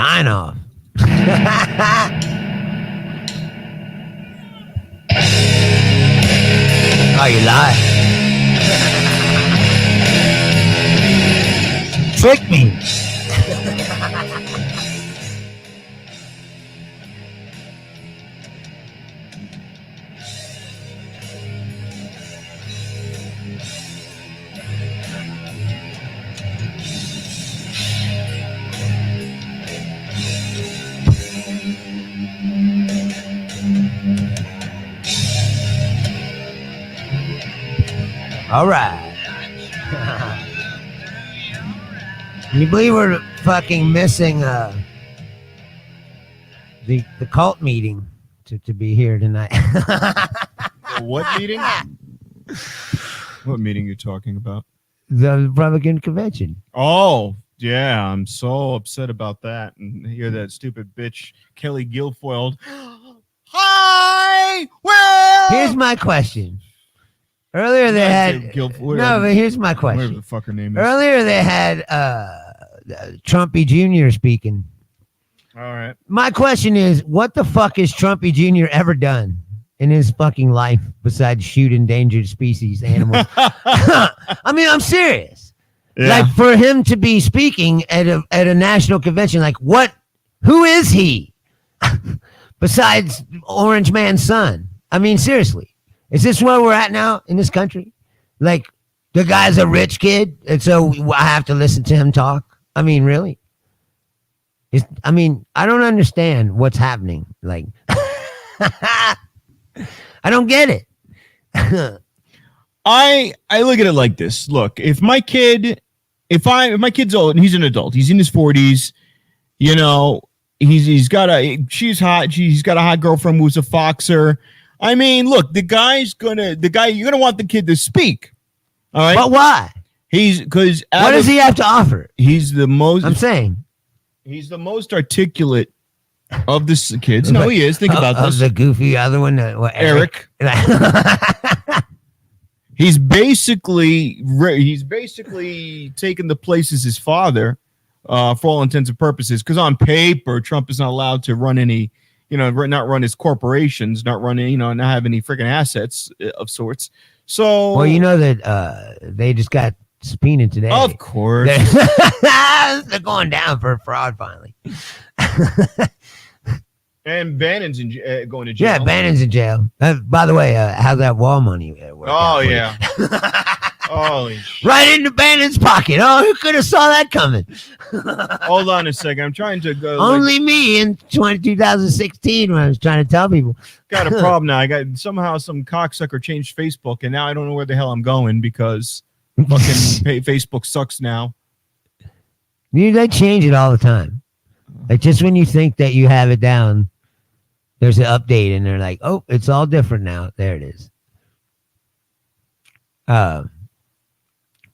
Sign off. Oh, you lie. Trick me. All right. Can you believe we're fucking missing the cult meeting to be here tonight? What meeting? What meeting you talking about? The Republican convention. Oh, yeah. I'm so upset about that. And hear that stupid bitch, Kelly Guilfoyle. Hi! Where? Here's my question. Earlier they had but here's my question. Whatever the fuck her name is. Earlier they had Trumpy Jr. speaking. All right. My question is, what the fuck has Trumpy Jr. ever done in his fucking life besides shoot endangered species animals? I mean, I'm serious. Yeah. Like, for him to be speaking at a national convention, like, who is he besides Orange Man's son? I mean, seriously. Is this where we're at now in this country? Like, the guy's a rich kid, and so I have to listen to him talk? I mean, really? I don't understand what's happening. Like, I don't get it. I look at it like this. Look, if my kid's old and he's an adult, he's in his 40s, you know, she's hot, he's got a hot girlfriend who's a foxer. I mean, look, you're gonna want the kid to speak. All right. But why? What does he have to offer? He's the most articulate of the kids. No, he is. Think about this. Of the goofy other one, Eric. He's basically taken the places his father, for all intents and purposes. Because on paper, Trump is not allowed to run any. Not run his corporations, not have any freaking assets of sorts. So, well, you know that they just got subpoenaed today. Of course, they're going down for fraud finally. And Bannon's going to jail. Yeah, Bannon's in jail. By the way, how's that wall money work? Oh yeah. Holy shit. Right into Bannon's pocket. Oh, who could have saw that coming? Hold on a second. I'm trying to go. Only me in 2016 when I was trying to tell people. Got a problem now. I got somehow some cocksucker changed Facebook, and now I don't know where the hell I'm going because fucking Facebook sucks now. They change it all the time. Like, just when you think that you have it down, there's an update, and they're like, "Oh, it's all different now." There it is.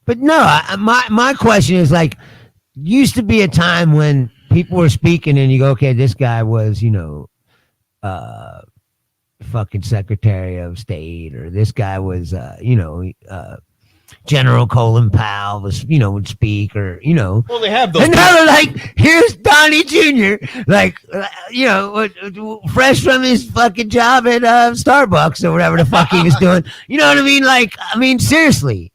But no, my question is, like, used to be a time when people were speaking and you go, okay, this guy was, fucking Secretary of State, or this guy was, General Colin Powell was, would speak, or, Well, they have those. And now they're like, here's Donnie Jr., like, fresh from his fucking job at Starbucks or whatever the fuck he was doing. You know what I mean? Like, seriously.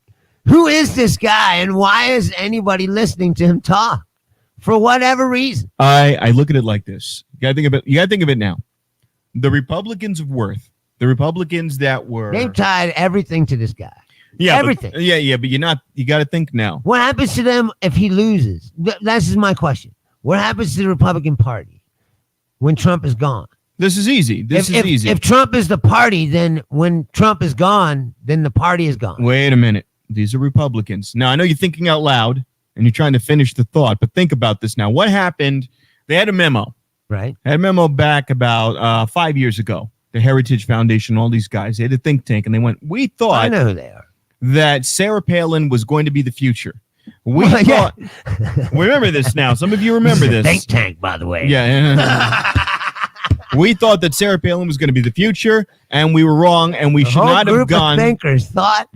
Who is this guy, and why is anybody listening to him talk? For whatever reason. I look at it like this. You gotta think of it now. The Republicans of worth, the Republicans that were, they've tied everything to this guy. Yeah, everything. But you got to think now. What happens to them if he loses? That's just my question. What happens to the Republican Party when Trump is gone? This is easy. Easy. If Trump is the party, then when Trump is gone, then the party is gone. Wait a minute. These are Republicans. Now, I know you're thinking out loud and you're trying to finish the thought, but think about this now. What happened? They had a memo. Right. They had a memo back about 5 years ago. The Heritage Foundation, all these guys, they had a think tank, and they went, we thought I know who they are. That Sarah Palin was going to be the future. We thought, remember this now. Some of you remember this. Think tank, by the way. Yeah. We thought that Sarah Palin was going to be the future, and we were wrong, and we should not have gone. Of thinkers thought.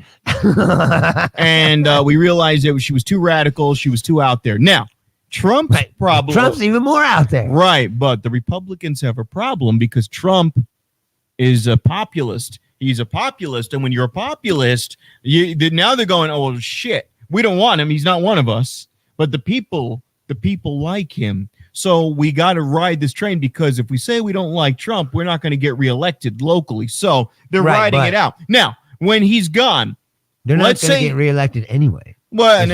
And we realized that she was too radical. She was too out there. Now, Trump's problem. Trump's even more out there. Right, but the Republicans have a problem because Trump is a populist. He's a populist, and when you're a populist, now they're going, oh shit, we don't want him. He's not one of us. But the people like him. So we got to ride this train because if we say we don't like Trump, we're not going to get reelected locally. So they're riding it out. Now, when he's gone, they're not going to get reelected anyway. Well, no.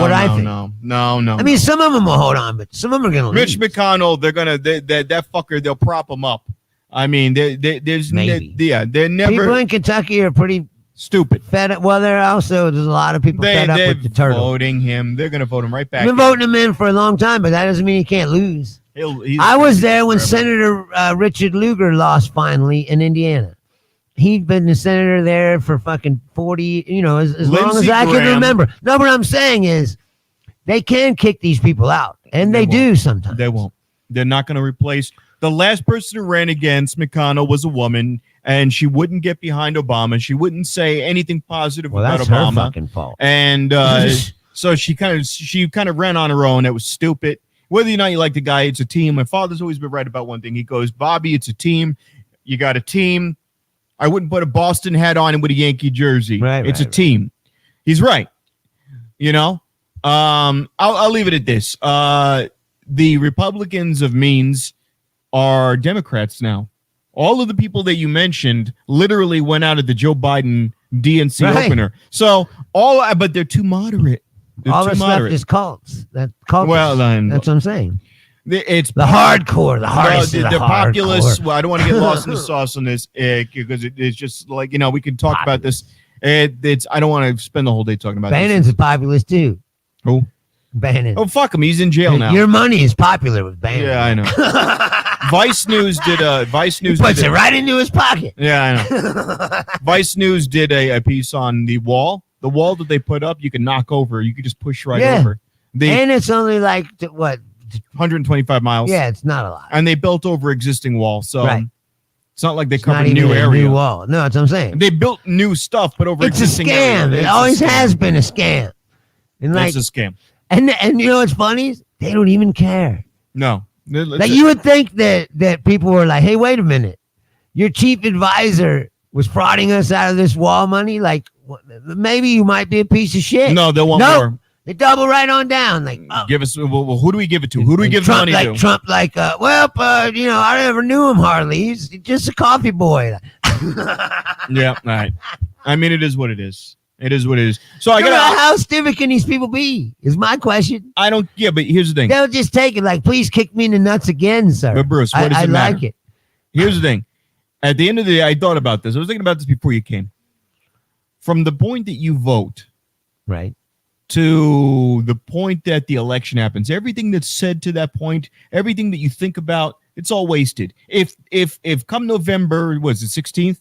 What I think. No. I mean, some of them will hold on, but some of them are going to Mitch McConnell, they're going to, that fucker, they'll prop him up. I mean, there's maybe. They're never. People in Kentucky are pretty stupid. Fed up. Well, there's a lot of people fed up with the turtle. Voting him. They're going to vote him right back. They've been voting him in for a long time, but that doesn't mean he can't lose. I was there when Senator Richard Lugar lost finally in Indiana. He'd been the senator there for fucking 40, as long as I can remember. No, what I'm saying is they can kick these people out, and they do sometimes. They won't. They're not going to replace. The last person who ran against McConnell was a woman, and she wouldn't get behind Obama. She wouldn't say anything positive about that's Obama. Her fucking fault. And so she kind of ran on her own. It was stupid. Whether or not you like the guy, it's a team. My father's always been right about one thing. He goes, Bobby, it's a team. You got a team. I wouldn't put a Boston hat on him with a Yankee jersey. It's a team. He's right. I'll leave it at this. The Republicans of means are Democrats now. All of the people that you mentioned literally went out of the Joe Biden DNC opener. So but they're too moderate. All that's left is cults. That's what I'm saying. It's the hardcore, the hardest. The populist. Well, I don't want to get lost in the sauce on this because it's just like we can talk about this. It's I don't want to spend the whole day talking about. Bannon's a populist too. Who? Bannon. Oh fuck him! He's in jail now. Your money is popular with Bannon. Yeah, I know. Vice News did puts it right into his pocket. Yeah, I know. Vice News did a piece on the wall. The wall that they put up, you can knock over. You can just push right over. And it's only like what? 125 miles. Yeah, it's not a lot. And they built over existing wall, so it's not like they covered a new area. New wall. No, that's what I'm saying. They built new stuff, but over existing area. It always has been a scam. And it's a scam. And you know what's funny? They don't even care. No. Like you would think that people were like, hey, wait a minute. Your chief advisor was frauding us out of this wall money. Like, maybe you might be a piece of shit. No, they want more. They double right on down. Like, give us. Well, who do we give it to? Who do we give the money to? Trump, I never knew him hardly. He's just a coffee boy. Yeah, all right. I mean, it is what it is. It is what it is. So how stupid can these people be? Is my question. I don't. Yeah, but here's the thing. They'll just take it like, please kick me in the nuts again, sir. But Bruce, what does it matter? I like it. Here's the thing. At the end of the day, I thought about this. I was thinking about this before you came. From the point that you vote, right, to the point that the election happens, everything that's said to that point, everything that you think about, it's all wasted. If come November, was it 16th?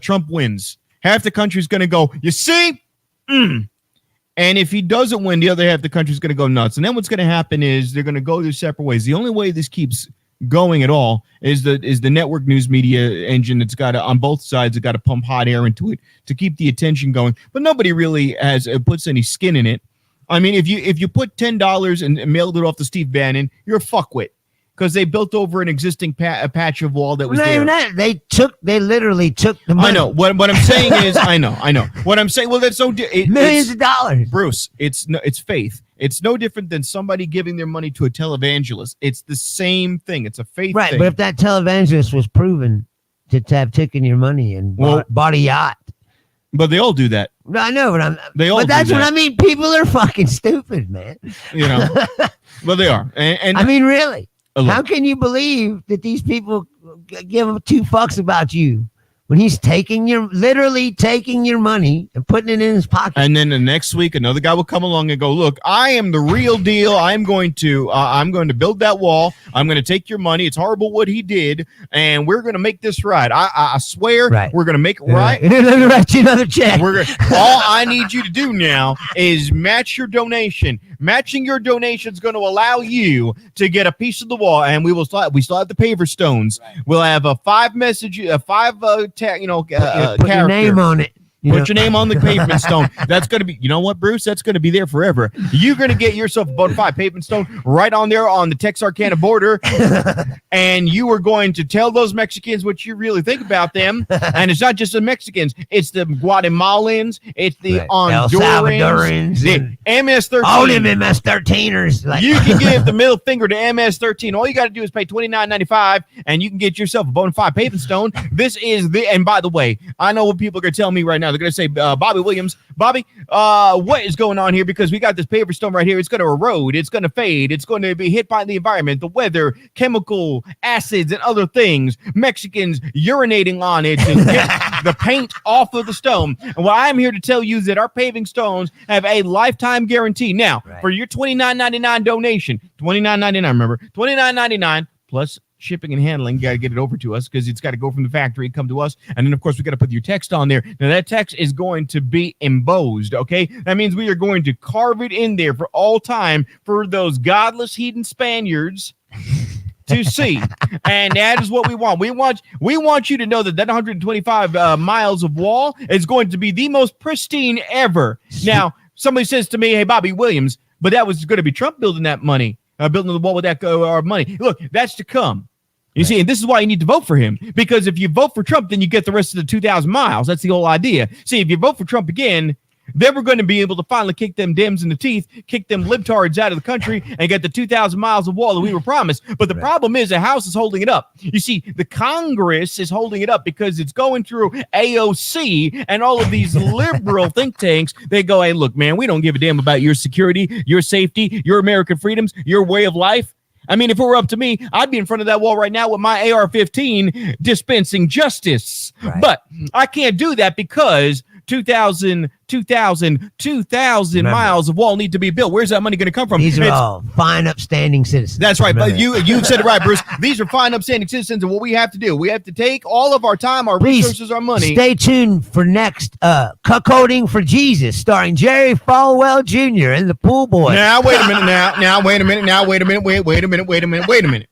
Trump wins. Half the country's going to go, you see? And if he doesn't win, the other half of the country's going to go nuts. And then what's going to happen is they're going to go their separate ways. The only way this keeps going at all is the network news media engine that's got to, on both sides, it's got to pump hot air into it to keep the attention going. But nobody really puts any skin in it. I mean, if you put $10 and mailed it off to Steve Bannon, you're a fuckwit. Because they built over an existing patch of wall that was there. Even that. They literally took the money. I know. What I'm saying is, I know. What I'm saying, well, that's so millions of dollars. Bruce, it's faith. It's no different than somebody giving their money to a televangelist. It's the same thing. It's a faith thing. Right, but if that televangelist was proven to have taken your money and bought a yacht. But they all do that. I know, but that's what I mean. People are fucking stupid, man. Well, they are. And I mean, really. How can you believe that these people give two fucks about you when he's literally taking your money and putting it in his pocket? And then the next week, another guy will come along and go, look, I am the real deal. I'm going to build that wall. I'm going to take your money. It's horrible what he did. And we're going to make this right. I swear we're going to make it right. Let me write you another check. All I need you to do now is match your donation. Matching your donation is going to allow you to get a piece of the wall. And we still have the paver stones. Right. We'll have a 5 message, a 5 put your name on it. Put your name on the pavement stone. That's going to be, you know what, Bruce? That's going to be there forever. You're going to get yourself a Bonafide pavement stone right on there on the Texarkana border. And you are going to tell those Mexicans what you really think about them. And it's not just the Mexicans. It's the Guatemalans. It's the El Hondurans. Salvadorans. The MS-13. All them MS-13ers. Like, You can give the middle finger to MS-13. All you got to do is pay $29.95, and you can get yourself a Bonafide pavement stone. This is the, and by the way, I know what people are going to tell me right now. They're going to say, Bobby Williams, Bobby, what is going on here? Because we got this pavement stone right here. It's going to erode. It's going to fade. It's going to be hit by the environment, the weather, chemical acids, and other things. Mexicans urinating on it to get the paint off of the stone. And what I'm here to tell you is that our paving stones have a lifetime guarantee. Now, for your $29.99 donation, $29.99, remember, $29.99 plus shipping and handling. You got to get it over to us because it's got to go from the factory, come to us. And then, of course, we got to put your text on there. Now, that text is going to be embossed, okay? That means we are going to carve it in there for all time for those godless heathen Spaniards to see. And that is what we want. We want you to know that 125 miles of wall is going to be the most pristine ever. Now, somebody says to me, hey, Bobby Williams, but that was going to be Trump building that money, building the wall with that money. Look, that's to come. You see, and this is why you need to vote for him, because if you vote for Trump, then you get the rest of the 2,000 miles. That's the whole idea. See, if you vote for Trump again, then we're going to be able to finally kick them Dems in the teeth, kick them libtards out of the country, and get the 2,000 miles of wall that we were promised. But the problem is the House is holding it up. You see, the Congress is holding it up because it's going through AOC and all of these liberal think tanks. They go, hey, look, man, we don't give a damn about your security, your safety, your American freedoms, your way of life. I mean, if it were up to me, I'd be in front of that wall right now with my AR-15 dispensing justice. Right. But I can't do that because 2,000 miles of wall need to be built. Where's that money going to come from? These are all fine, upstanding citizens. That's right. But you said it right, Bruce. These are fine, upstanding citizens, and what we have to do, we have to take all of our time, our resources, our money. Stay tuned for next Cuckolding for Jesus, starring Jerry Falwell Jr. and the Pool Boy. Now, wait a minute. Wait a minute.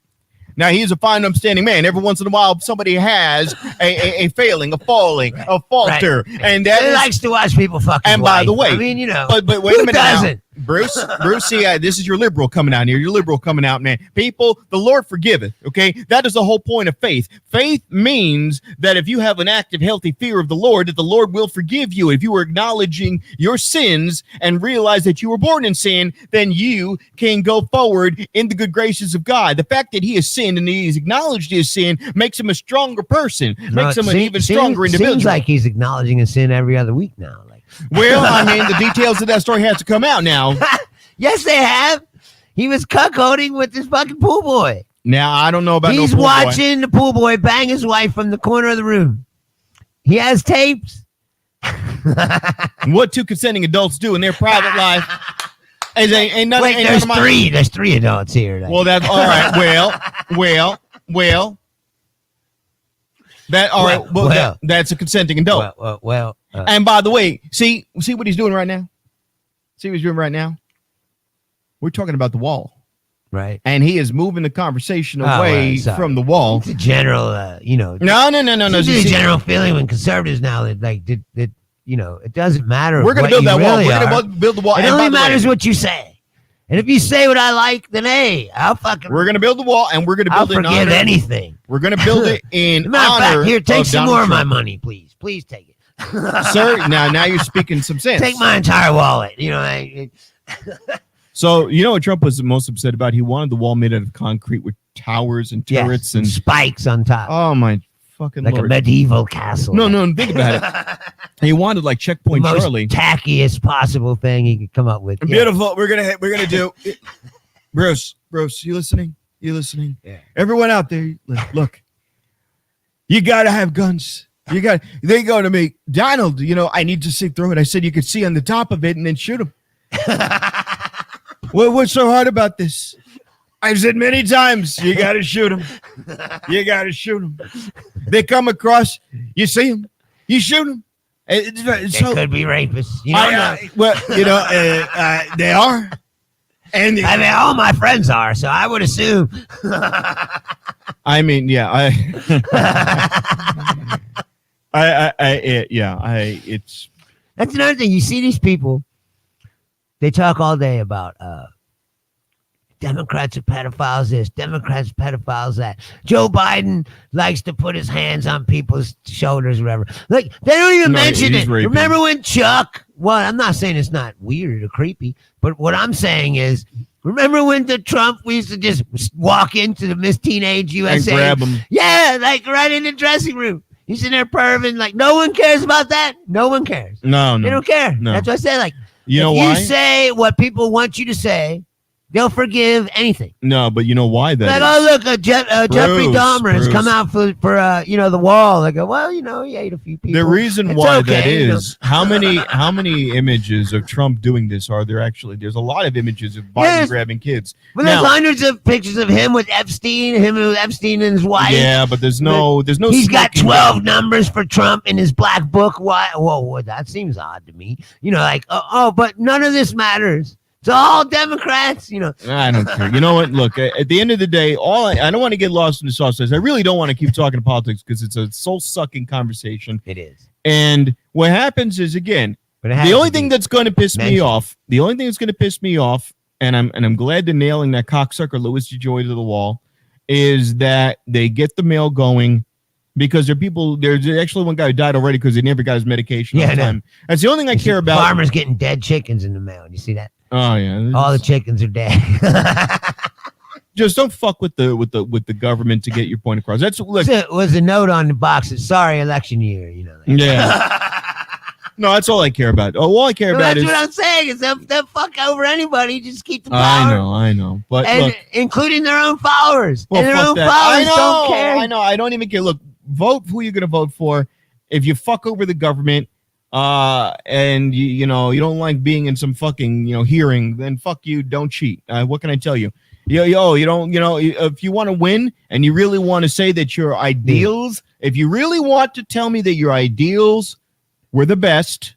Now, he's a fine, upstanding man. Every once in a while, somebody has a failing, a falling, a falter. Right. And that he likes to watch people fucking. And by the way, I mean, you know, but wait a minute doesn't? Now. Bruce, see, this is your liberal coming out here. Your liberal coming out, man. People, the Lord forgiveth, okay? That is the whole point of faith. Faith means that if you have an active, healthy fear of the Lord, that the Lord will forgive you. If you are acknowledging your sins and realize that you were born in sin, then you can go forward in the good graces of God. The fact that he has sinned and he's acknowledged his sin makes him a stronger person, makes him an even stronger individual. Seems like he's acknowledging his sin every other week now. Well, I mean, the details of that story has to come out now. Yes, they have. He was cuckolding with this fucking pool boy. Now, I don't know about He's watching the pool boy bang his wife from the corner of the room. He has tapes. What two consenting adults do in their private life. Ain't nothing. Wait, there's three. There's three adults here. Well, that's all right. Well. That's a consenting adult. And by the way, see what he's doing right now? See what he's doing right now? We're talking about the wall. Right. And he is moving the conversation away from the wall. It's a general, No. It's a general feeling when conservatives now that it doesn't matter. We're going to build that wall. We're going to build the wall. It only matters what you say. And if you say what I like, then hey, we're going to build the wall, and we're going to build it in honor. I'll forgive anything. We're going to build it in honor. Fact, here, take some more of my money, please. Please take it. Sir, now you're speaking some sense. Take my entire wallet. So, you know what Trump was most upset about? He wanted the wall made out of concrete with towers and turrets and spikes on top. Oh, my fucking Lord. a medieval castle. No, think about it. He wanted like Checkpoint the most Charlie. Tackiest possible thing he could come up with. Beautiful. We're gonna do it. Bruce, you listening? Yeah. Everyone out there, look. You gotta have guns. They go to me, Donald, I need to see through it. I said you could see on the top of it and then shoot him. What's so hard about this? I've said many times, you got to shoot them. They come across, you see them, you shoot them. They could be rapists. They are. And I mean, all my friends are, so I would assume. I mean, yeah. It's That's another thing. You see these people, they talk all day about Democrats are pedophiles this, Democrats are pedophiles that. Joe Biden likes to put his hands on people's shoulders or whatever. Like, they don't even mention he's it. raping. Remember when Chuck, well, I'm not saying it's not weird or creepy, but what I'm saying is, remember when the Trump, we used to just walk into the Miss Teenage USA? and grab him. Yeah, like right in the dressing room. He's in there perving, like no one cares about that. No one cares. No, They no. don't care. No. That's what I said. Like, You if know you why? say what people want you to say, they'll forgive anything. No, but you know why that Like, is? oh look, Jeffrey Bruce, Dahmer has Bruce. come out for the wall. I go, well, he ate a few people. The reason It's why okay, that you know. is how many images of Trump doing this are there actually? There's a lot of images of Biden Yes. grabbing kids. But there's Now- hundreds of pictures of him with Epstein and his wife. Yeah, but there's no He's got smoking 12 gun. numbers for Trump in his black book. Why? Whoa, that seems odd to me. Like, but none of this matters. It's all Democrats, I don't care. You know what? Look, at the end of the day, I don't want to get lost in the sauce. I really don't want to keep talking politics because it's a soul-sucking conversation. It is. And what happens is, again, But it has the only to be thing that's going to piss me mentioned. off, and I'm glad they're nailing that cocksucker Louis DeJoy to the wall, is that they get the mail going because there's actually one guy who died already because he never got his medication Yeah, on I know. time. That's the only thing I You see care about. Farmers getting dead chickens in the mail. You see that? Oh yeah, All the chickens are dead. just don't fuck with the government to get your point across. That's look. Was a note on the box that sorry election year. Yeah. No, that's all I care about. All I care Well, about that's is what I'm saying. Is they'll fuck over anybody. Just keep the power. I know. But And look, including their own followers. well, and their fuck own that. followers I know, don't care. I know. I don't even care. Look, vote who you're going to vote for. If you fuck over the government, and you don't like being in some fucking hearing, then fuck you. Don't cheat. What can I tell you? You don't. If you want to win and you really want to say that your ideals, if you really want to tell me that your ideals were the best.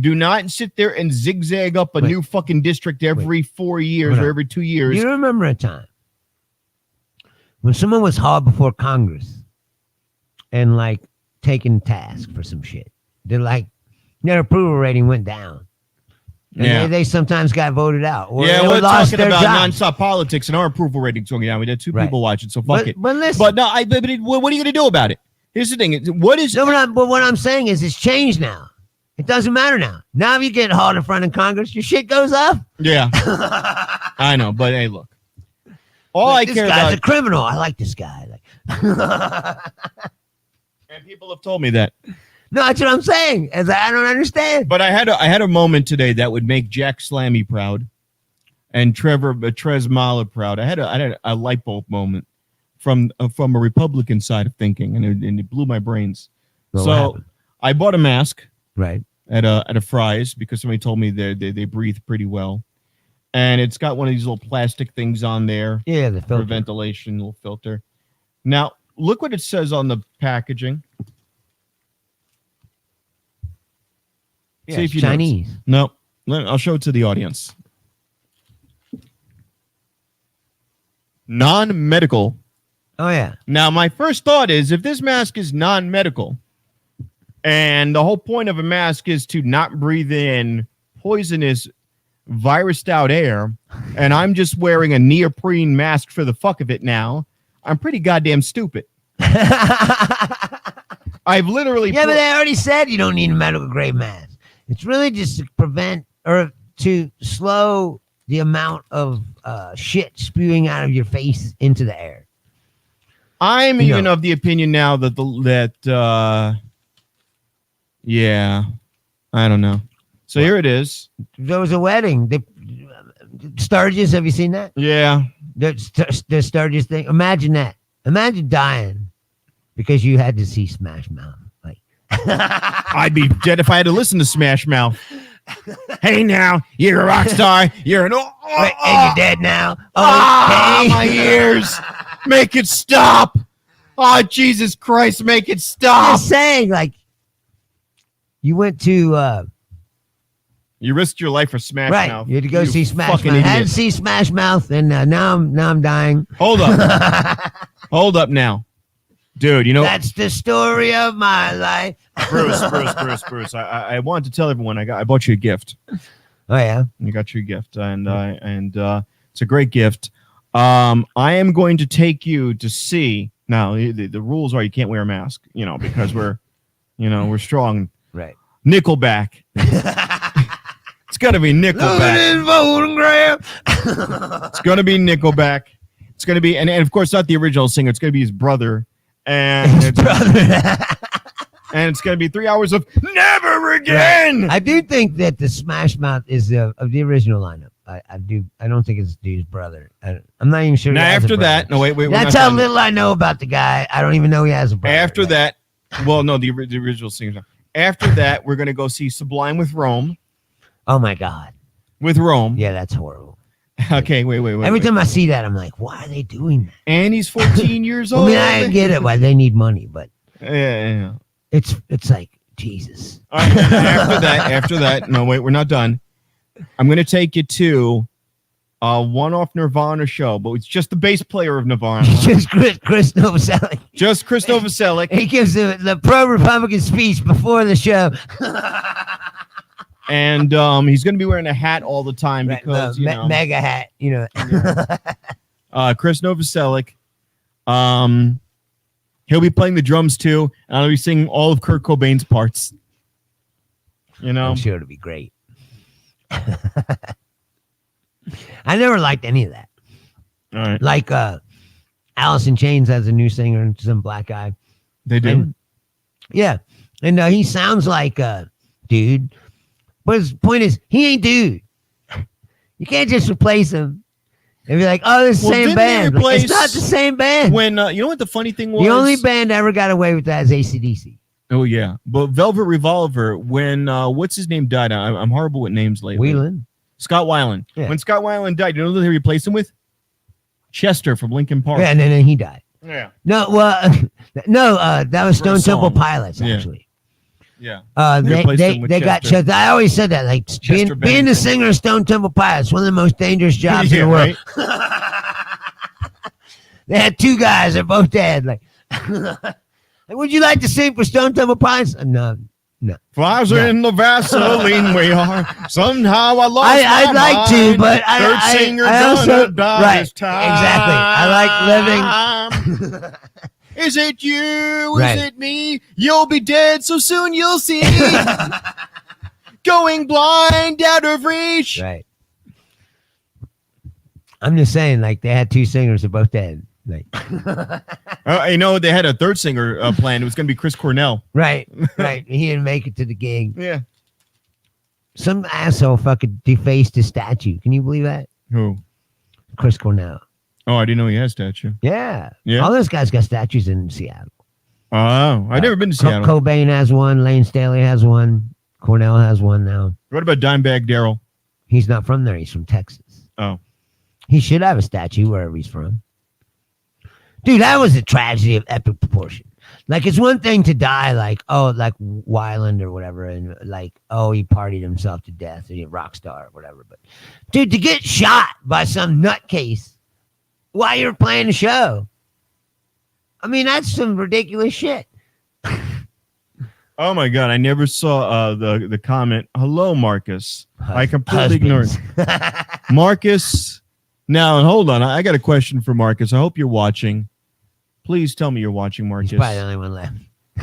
Do not sit there and zigzag up a new fucking district every 4 years Hold or on. every 2 years. You remember a time when someone was hauled before Congress and like taken task for some shit? They're like, their approval rating went down. And Yeah. they sometimes got voted out. Or Yeah, they we're lost talking their about jobs. nonstop politics and our approval ratings going down. We had two Right. people watching, so fuck But, it. but listen, But no, what are you going to do about it? Here's the thing. What is... no, but what I'm saying is it's changed now. It doesn't matter now. Now if you get hauled in front of Congress, your shit goes up. Yeah, I know. But hey, look. All I This care guy's about... a criminal. I like this guy. And people have told me that. No, that's what I'm saying. Is I don't understand. But I had a moment today that would make Jack Slammy proud and Trez Mahler proud. I had a light bulb moment from a Republican side of thinking, and it blew my brains. Well, what So happened? I bought a mask Right. at a Fry's because somebody told me they breathe pretty well, and it's got one of these little plastic things on there Yeah, the for filter. ventilation, little filter. Now look what it says on the packaging. Yeah, See it's if you notice. Chinese. No, I'll show it to the audience. Non-medical. Oh yeah. Now, my first thought is if this mask is non-medical, and the whole point of a mask is to not breathe in poisonous virused out air, and I'm just wearing a neoprene mask for the fuck of it now, I'm pretty goddamn stupid. I've literally Yeah, but they already said you don't need a medical grade mask. It's really just to prevent or to slow the amount of shit spewing out of your face into the air. I'm You even know. of the opinion now that yeah, I don't know. So here it is. There was a wedding. Sturgis, have you seen that? Yeah. The Sturgis thing. Imagine that. Imagine dying because you had to see Smash Mouth. Like, I'd be dead if I had to listen to Smash Mouth. Hey now, you're a rock star. You're an right, and you're dead now. Ah, Okay. my ears. Make it stop. Oh, Jesus Christ, make it I'm stop. just saying, like, you went to You risked your life for Smash right. Mouth. You had to go see Smash fucking Mouth. I had to idiot. see Smash Mouth, and now I'm dying. Hold up. Hold up now. Dude, you know, That's the story of my life. Bruce. I wanted to tell everyone I bought you a gift. Oh yeah. I got you a gift, and it's a great gift. I am going to take you to see. Now the rules are you can't wear a mask, because we're strong. Right. Nickelback. It's gonna be Nickelback. It's gonna be Nickelback. It's gonna be and of course not the original singer. It's gonna be his brother. And and it's gonna be 3 hours of Never Again. Right. I do think that the Smash Mouth is of the original lineup. I do. I don't think it's dude's brother. I'm not even sure. Now after that, no wait. That's how little I know about the guy. I don't even know he has a brother. After that, well, no, the original singer. After that, we're gonna go see Sublime with Rome. Oh my God. With Rome. Yeah, that's horrible. Okay, wait. Every time I see that, I'm like, why are they doing that? And he's 14 years old. I mean, I get it why they need money, but yeah. It's like Jesus. All right, after that, no wait, we're not done. I'm gonna take you to a one-off Nirvana show, but it's just the bass player of Nirvana. Just Chris Novoselic. Just Chris Novoselic. He gives the pro-Republican speech before the show. And he's going to be wearing a hat all the time because, mega hat, Chris Novoselic. He'll be playing the drums too, and I'll be singing all of Kurt Cobain's parts. I'm sure it'll be great. I never liked any of that. All right. Like Alice in Chains has a new singer and some black guy. They do? And, yeah. And he sounds like a dude. But his point is, he ain't dude. You can't just replace him and be like, oh, it's the same band. Like, it's not the same band. When you know what the funny thing was? The only band ever got away with that is AC/DC. Oh, yeah. But Velvet Revolver, when, what's his name died? I'm horrible with names lately. Whelan. Scott Weiland. Yeah. When Scott Weiland died, you know who they replaced him with? Chester from Linkin Park. Yeah, and then he died. Yeah. No, well, that was Stone Temple Pilots, actually. Yeah. They got Chester. I always said that, like being the singer of Stone Temple Pilots, one of the most dangerous jobs in the world. Right? They had two guys, they're both dead. Like, would you like to sing for Stone Temple Pilots? No. Flies in the Vaseline we are. Somehow I lost I'd my like mind. to, but I also right, exactly. I like living. Is it you? Right. Is it me? You'll be dead so soon you'll see. Going blind, out of reach. Right. I'm just saying, like, they had two singers, they're both dead. Like, they had a third singer planned. It was going to be Chris Cornell. Right. He didn't make it to the gig. Yeah. Some asshole fucking defaced his statue. Can you believe that? Who? Chris Cornell. Oh, I didn't know he had a statue. Yeah. Yeah. All those guys got statues in Seattle. Oh, I've never been to Seattle. Cobain has one. Lane Staley has one. Cornell has one now. What about Dimebag Darrell? He's not from there. He's from Texas. Oh. He should have a statue wherever he's from. Dude, that was a tragedy of epic proportion. Like, it's one thing to die like Weiland or whatever, and like, oh, he partied himself to death, or he's a rock star or whatever. But, dude, to get shot by some nutcase while you're playing the show, I mean, that's some ridiculous shit. Oh my God, I never saw the comment. Hello, Marcus. I completely ignored Marcus. Now, hold on. I got a question for Marcus. I hope you're watching. Please tell me you're watching, Marcus. He's probably the only one left.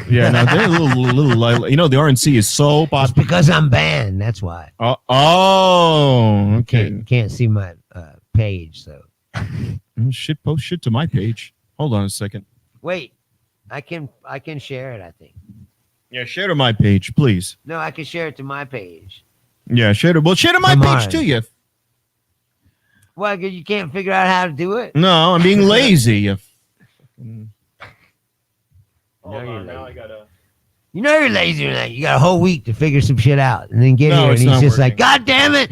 Yeah, no, they're a little the RNC is so popular. It's because I'm banned. That's why. Okay. Can't see my page, so. Post shit to my page. Hold on a second. Wait, I can share it, I think. Yeah, share to my page, please. No, I can share it to my page. Yeah, share to my page too, you. Well, you can't figure out how to do it? No, I'm being lazy. You You know you're lazy or not. You got a whole week to figure some shit out and then get here, and he's just like, God damn it.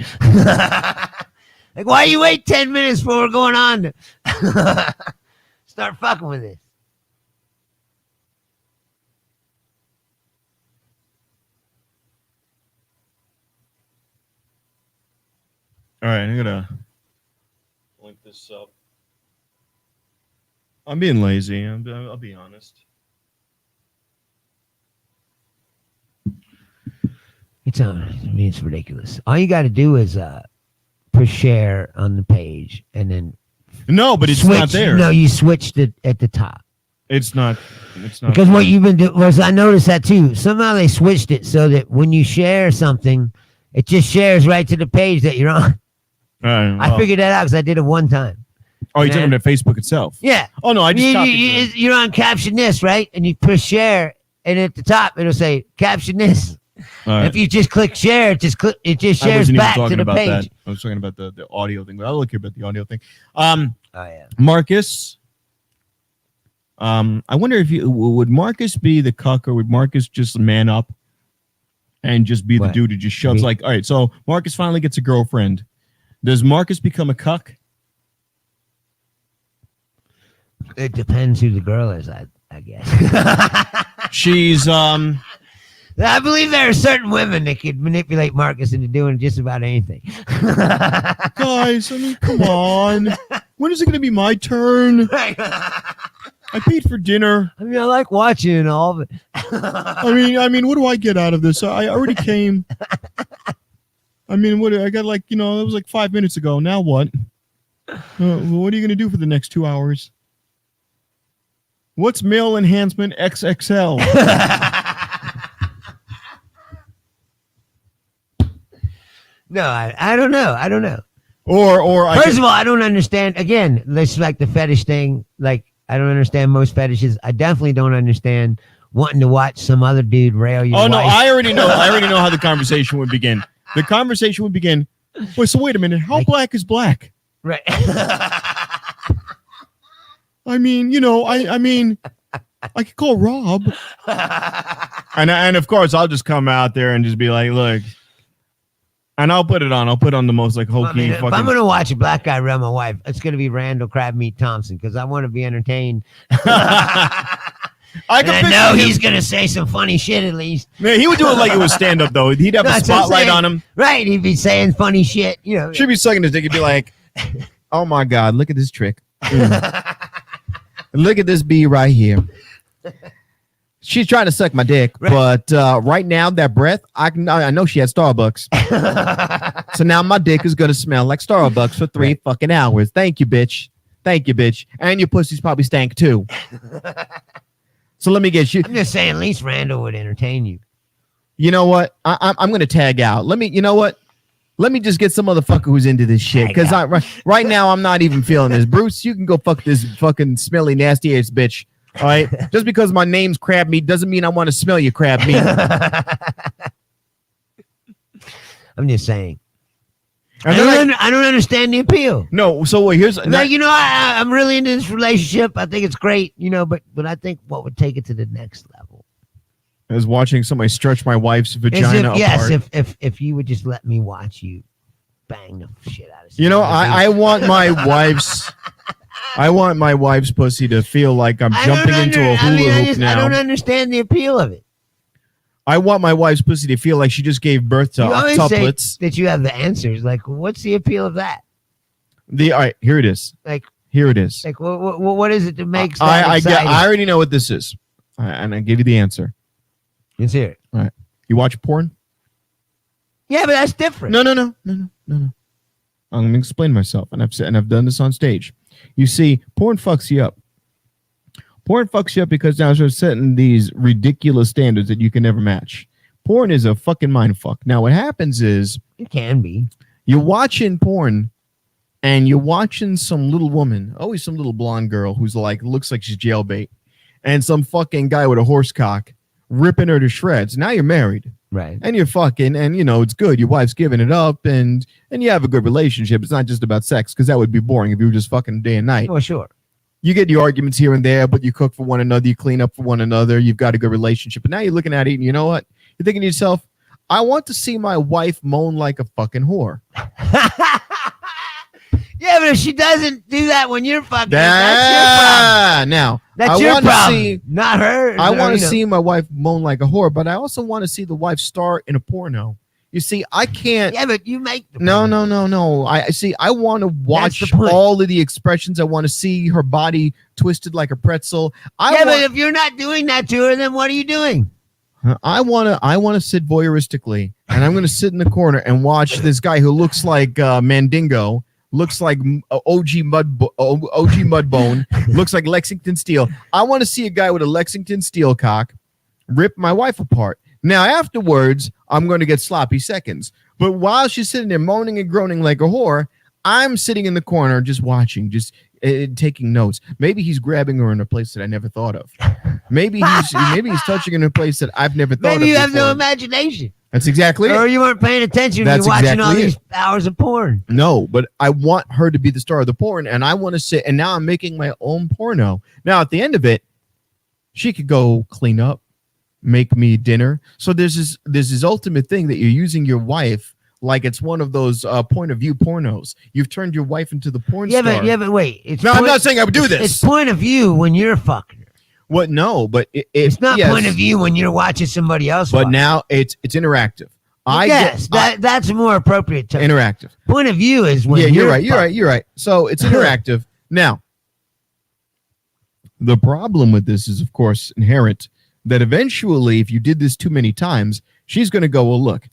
Like, why you wait 10 minutes before we're going on to start fucking with this? All right, I'm gonna link this up. I'm being lazy. I'll be honest. It's ridiculous. All you got to do is push share on the page and then No, but it's switch. not there. No, you switched it at the top. It's not. Because what you've been doing was, I noticed that too. Somehow they switched it so that when you share something, it just shares right to the page that you're on. I figured that out because I did it one time. Oh, you're talking about Facebook itself? Yeah. Oh no, I just copied it. You're on caption this, right? And you push share, and at the top it'll say caption this. All right. If you just click share, it just I shares wasn't back even to talking the about page. that. I was talking about the audio thing. But I'll look here about the audio thing. Oh yeah. Marcus. I wonder if would Marcus be the cuck, or would Marcus just man up and just be the What? dude who just shoves like, all right, so Marcus finally gets a girlfriend. Does Marcus become a cuck? It depends who the girl is, I guess. She's I believe there are certain women that could manipulate Marcus into doing just about anything. guys, I mean, come on. When is it gonna be my turn? I paid for dinner. I mean, I like watching and all, but I mean, what do I get out of this? I already came. I mean, what I got, like, it was like 5 minutes ago. Now what? What are you gonna do for the next 2 hours? What's male enhancement XXL? no, I don't know. I don't know. Or First of all, I don't understand. Again, this like the fetish thing. Like, I don't understand most fetishes. I definitely don't understand wanting to watch some other dude rail you. Oh no, I already know how the conversation would begin. The conversation would begin. Wait, so wait a minute. How black is black? Right. I mean, I mean, I could call Rob. And of course, I'll just come out there and just be like, look. And I'll put it on. I'll put on the most like hokey if I'm gonna watch a black guy rail my wife, it's gonna be Randall Crabmeat Thompson because I want to be entertained. I know he's gonna say some funny shit at least. Man, he would do it like it was stand up though. He'd have a spotlight on him. Right, he'd be saying funny shit. She'd be sucking his dick. He'd be like, "Oh my god, look at this trick! Look at this bee right here. She's trying to suck my dick, but right now that breath, I know she had Starbucks. So now my dick is gonna smell like Starbucks for 3 fucking hours. Thank you, bitch. Thank you, bitch. And your pussy's probably stank too. So let me get you. I'm just saying, at least Randall would entertain you. You know what? I'm gonna tag out. You know what? Let me just get some motherfucker who's into this shit. Because right now I'm not even feeling this. Bruce, you can go fuck this fucking smelly, nasty ass bitch. All right. Just because my name's Crab Meat doesn't mean I want to smell your crab meat. I'm just saying. I don't understand the appeal. No, so here's I'm really into this relationship. I think it's great, but I think what would take it to the next level is watching somebody stretch my wife's vagina apart. Yes, if you would just let me watch you bang the shit out of somebody. I want my wife's pussy to feel like I'm jumping into a hula hoop now. I don't understand the appeal of it. I want my wife's pussy to feel like she just gave birth to octuplets. Say that you have the answers. Like, what's the appeal of that? All right, here it is. Here it is. Like, what is it that makes that exciting? I already know what this is, and I give you the answer. Let's hear it. All right, you watch porn? Yeah, but that's different. No. I'm gonna explain myself, and I've done this on stage. You see, porn fucks you up. Porn fucks you up because now they're setting these ridiculous standards that you can never match. Porn is a fucking mind fuck. Now, what happens is it can be. You're watching porn, and you're watching some little woman, always some little blonde girl who's like looks like she's jailbait, and some fucking guy with a horse cock ripping her to shreds. Now you're married, right? And you're fucking, and it's good. Your wife's giving it up, and you have a good relationship. It's not just about sex, because that would be boring if you were just fucking day and night. Oh, sure. You get your arguments here and there, but you cook for one another, you clean up for one another, you've got a good relationship. But now you're looking at it, and you know what? You're thinking to yourself, I want to see my wife moan like a fucking whore. Yeah, but if she doesn't do that when you're fucking, that's your problem. Now, that's your problem, not her. I want to see my wife moan like a whore, but I also want to see the wife star in a porno. You see, I can't. Yeah, but you make the No. I see. I want to watch all of the expressions. I want to see her body twisted like a pretzel. But if you're not doing that to her, then what are you doing? I want to sit voyeuristically and I'm going to sit in the corner and watch this guy who looks like Mandingo, looks like OG Mudbone, looks like Lexington Steel. I want to see a guy with a Lexington Steel cock rip my wife apart. Now, afterwards, I'm going to get sloppy seconds. But while she's sitting there moaning and groaning like a whore, I'm sitting in the corner just watching, just taking notes. Maybe he's grabbing her in a place that I never thought of. Maybe he's touching her in a place that I've never thought of. Maybe you have before. no imagination. That's exactly it. Or you weren't paying attention when That's you're watching all exactly these hours of porn. No, but I want her to be the star of the porn, and I want to sit. And now I'm making my own porno. Now, at the end of it, she could go clean up, make me dinner. So there's this ultimate thing that you're using your wife like it's one of those point of view pornos. You've turned your wife into the porn star. But wait. I'm not saying I would do this. It's point of view when you're fucking her. What? No, but It's not yes, point of view when you're watching somebody else. But fuck. now it's interactive. That's a more appropriate term. Interactive. Point of view is when You're right. So it's interactive. Now, the problem with this is, of course, inherent that eventually, if you did this too many times, she's going to go, well, look,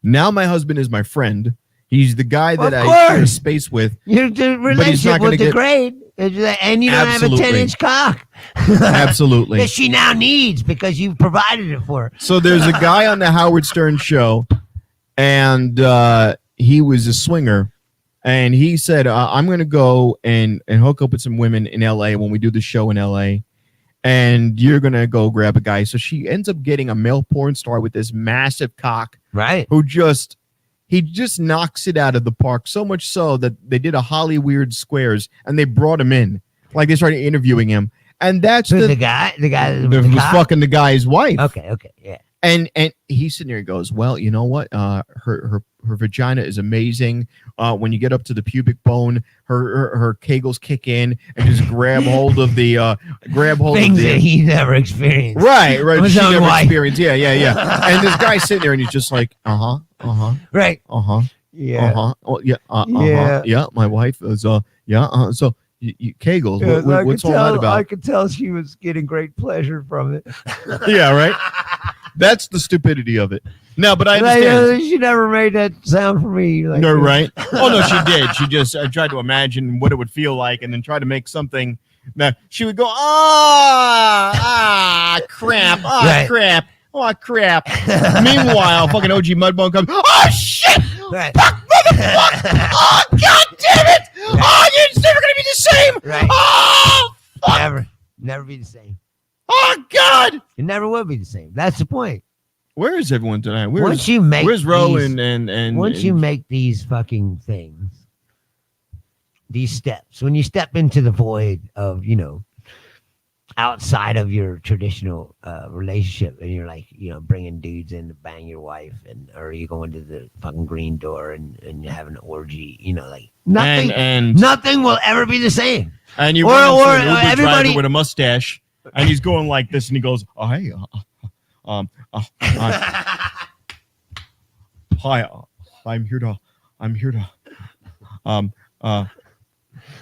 now my husband is my friend. He's the guy that I share space with. Your relationship will degrade, and you don't have a 10-inch cock. Absolutely. That she now needs because you've provided it for her. So there's a guy on the Howard Stern show, and he was a swinger, and he said, I'm going to go and hook up with some women in L.A. when we do the show in L.A., and you're going to go grab a guy. So she ends up getting a male porn star with this massive cock. Right. He just knocks it out of the park, so much so that they did a Hollywood Squares and they brought him in. Like they started interviewing him. And that's the guy that was fucking the guy's wife. Okay, yeah. And he's sitting there and goes, well, you know what? Her vagina is amazing. When you get up to the pubic bone, her kegels kick in and just grab hold of the things that he never experienced. Right. She never experienced. Yeah. And this guy's sitting there and he's just like, right, yeah, yeah. My wife is So you kegels. What's all that about? I could tell she was getting great pleasure from it. Yeah, right. That's the stupidity of it. No, but I understand. She never made that sound for me. No, right? Oh, no, she did. She just tried to imagine what it would feel like and then try to make something. Now, she would go, crap. Crap. Oh, crap. Meanwhile, fucking OG Mudbone comes, oh, shit. Right. Fuck, motherfucker. Oh, God damn it. Oh, it's never going to be the same. Right. Oh, fuck. Never be the same. Oh, God. It never will be the same. That's the point. Where is everyone tonight? Where's Ro and once you make these fucking things, these steps, when you step into the void of, outside of your traditional relationship, and you're like, bringing dudes in to bang your wife, or you going to the fucking green door and you have an orgy, like nothing will ever be the same. And you or everybody with a mustache, and he's going like this, and he goes, "Oh hey, hi, I'm here to,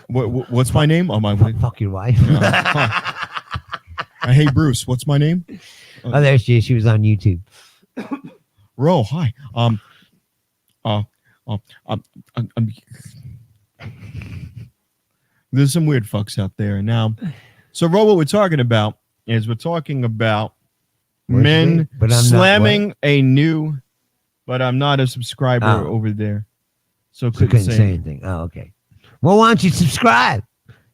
what's my name? Oh my, fuck your wife." Hey Bruce, what's my name? Oh, there she is. She was on YouTube. Ro, hi. There's some weird fucks out there now. So, Ro, what we're talking about men slamming a new, but I'm not a subscriber over there. So couldn't say anything. Oh, okay. Well, why don't you subscribe?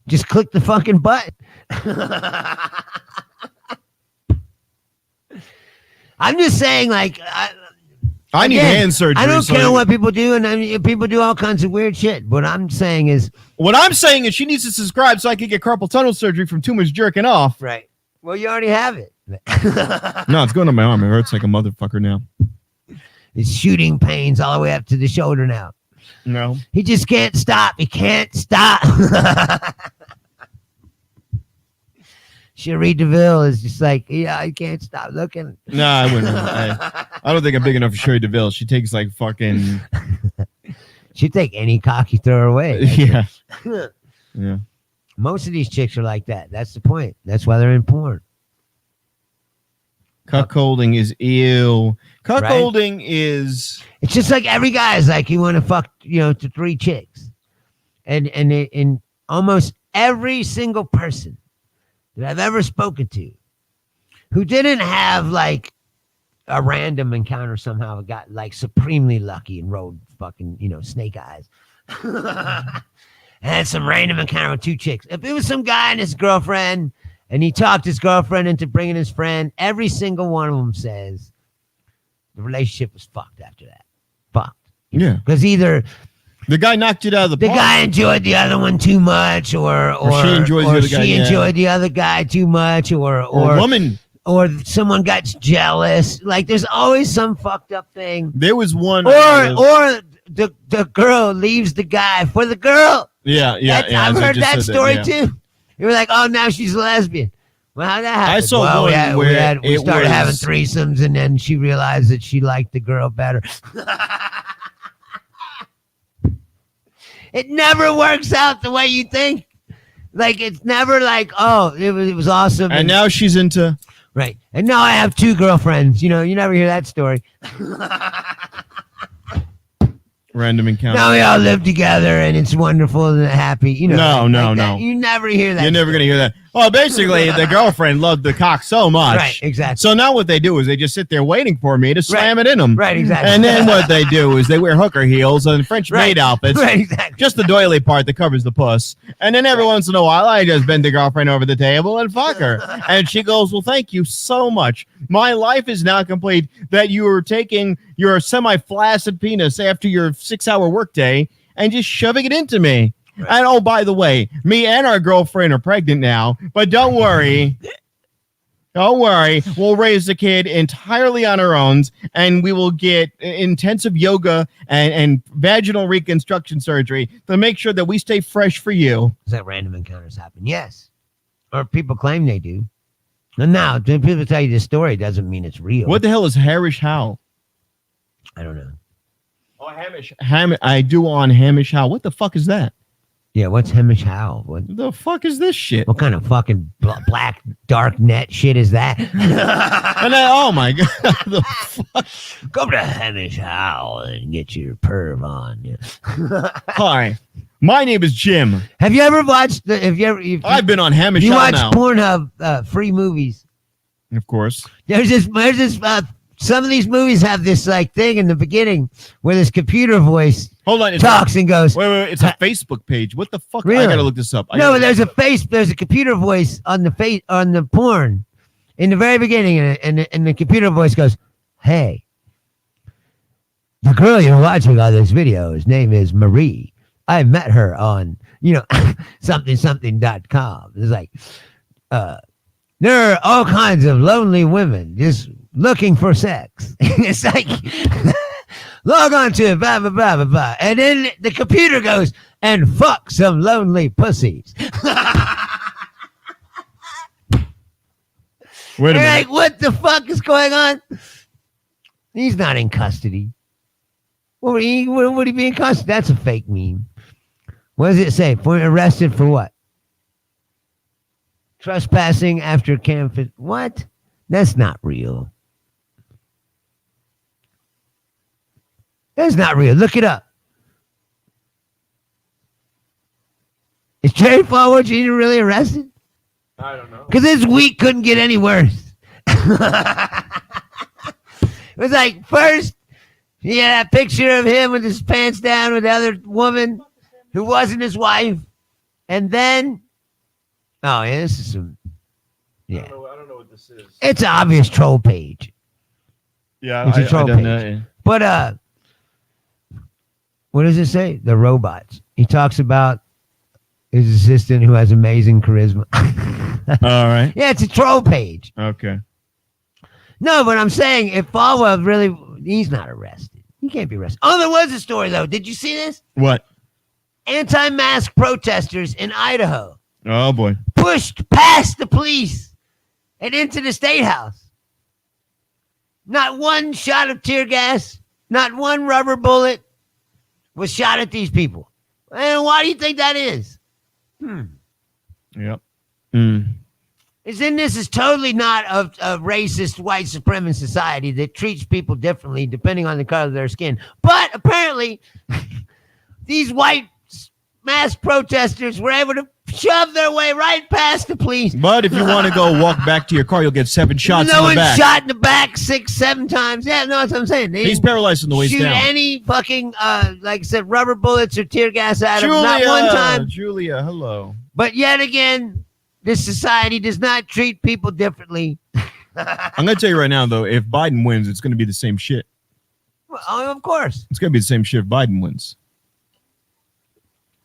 Just click the fucking button. I'm just saying, like, I need hand surgery. I don't care what people do, and people do all kinds of weird shit. What I'm saying is she needs to subscribe so I can get carpal tunnel surgery from too much jerking off. Right. Well, you already have it. No, it's going on my arm. It hurts like a motherfucker now. It's shooting pains all the way up to the shoulder now. No. He just can't stop. He can't stop. Cherie DeVille is just like, I can't stop looking. No, I wouldn't. I don't think I'm big enough for Cherie DeVille. She takes like fucking. She'd take any cock you throw her away. Yeah. Yeah. Most of these chicks are like that. That's the point. That's why they're in porn. Cuckolding is ew. Cuckolding is It's just like every guy is like, you want to fuck, to 3 chicks. And almost every single person that I've ever spoken to who didn't have like a random encounter somehow got like supremely lucky and rolled fucking, snake eyes. Had some random encounter with 2 chicks. If it was some guy and his girlfriend and he talked his girlfriend into bringing his friend, every single one of them says the relationship was fucked after that. Fucked. yeah. Because either The guy knocked it out of the park. guy enjoyed the other one too much, or she enjoys the other guy, she yeah. enjoyed the other guy too much, or a woman. or someone got jealous. Like there's always some fucked up thing. There was one. Or the girl leaves the guy for the girl. yeah. I've heard that story yeah. too. You were like, oh, now she's a lesbian. Well, how'd that happen? I saw well, one where we it started having was- threesomes, and then she realized that she liked the girl better. It never works out the way you think. Like it's never like, oh, it was awesome. And now she's into. right. And now I have 2 girlfriends. You never hear that story. Random encounter. Now we all live together and it's wonderful and happy. No, no. that. You never hear that. You're never going to hear that. Well, basically, the girlfriend loved the cock so much. Right, exactly. So now what they do is they just sit there waiting for me to slam it in them. Right, exactly. And then what they do is they wear hooker heels and French maid outfits. Right, exactly. Just the doily part that covers the puss. And then every once in a while, I just bend the girlfriend over the table and fuck her. And she goes, well, thank you so much. My life is now complete that you are taking your semi-flaccid penis after your 6-hour workday and just shoving it into me. Right. And oh, by the way, me and our girlfriend are pregnant now, but don't worry. Don't worry. We'll raise the kid entirely on our own, and we will get intensive yoga and vaginal reconstruction surgery to make sure that we stay fresh for you. Does that random encounters happen? Yes. Or people claim they do. And now, when people tell you this story, doesn't mean it's real. What the hell is Hamish Howe? I don't know. Oh, Hamish. I do on Hamish Howe. What the fuck is that? Yeah, what's Hamish Howe? What The fuck is this shit? kind of fucking black dark net shit is that? And then, oh my god, the fuck. Come to Hamish Howe and get your perv on. Yeah. Hi, my name is Jim. Have you ever watched? I've been on Hamish You Howe watch now. Pornhub free movies? Of course. There's this. Some of these movies have this like thing in the beginning where this computer voice Hold on. talks and goes. Wait. It's a Facebook page. What the fuck? Really? I gotta look this up. No, but there's a computer voice on the porn in the very beginning, and the computer voice goes, "Hey, the girl you're watching on this video, his name is Marie. I met her on something.com. It's like there are all kinds of lonely women just looking for sex. It's like log on to blah blah blah blah blah, and then the computer goes and fuck some lonely pussies." Wait a You're minute. like, what the fuck is going on? He's not in custody. What would he be in custody? That's a fake meme. What does it say? Arrested for what? Trespassing after campus. What? That's not real. That's not real. Look it up. Is Jerry Falwell Jr. really arrested? I don't know. Because this week couldn't get any worse. It was like, first, he had that picture of him with his pants down with the other woman who wasn't his wife. And then, oh, yeah, this is some, yeah. I don't know what this is. It's an obvious troll page. Yeah, It's a troll done page. that. But, what does it say? The robots. He talks about his assistant who has amazing charisma. All right. Yeah, it's a troll page. Okay. No, but I'm saying if Falwell really, he's not arrested. He can't be arrested. Oh, there was a story, though. Did you see this? What? Anti-mask protesters in Idaho Oh boy. pushed past the police and into the state house. Not one shot of tear gas, not one rubber bullet was shot at these people. And why do you think that is? Yep. Mm. This is totally not a racist white supremacist society that treats people differently depending on the color of their skin. But apparently, these white mass protesters were able to shove their way right past the police. But if you want to go walk back to your car, you'll get 7 shots no in the one back. shot in the back 6, 7 times. Yeah, no, that's what I'm saying. They He's didn't paralyzed from the waist shoot down. any fucking, like I said, rubber bullets or tear gas at him. Julia, Not one time. Julia, hello. But yet again, this society does not treat people differently. I'm going to tell you right now, though, if Biden wins, it's going to be the same shit. Well, oh, of course. It's going to be the same shit if Biden wins.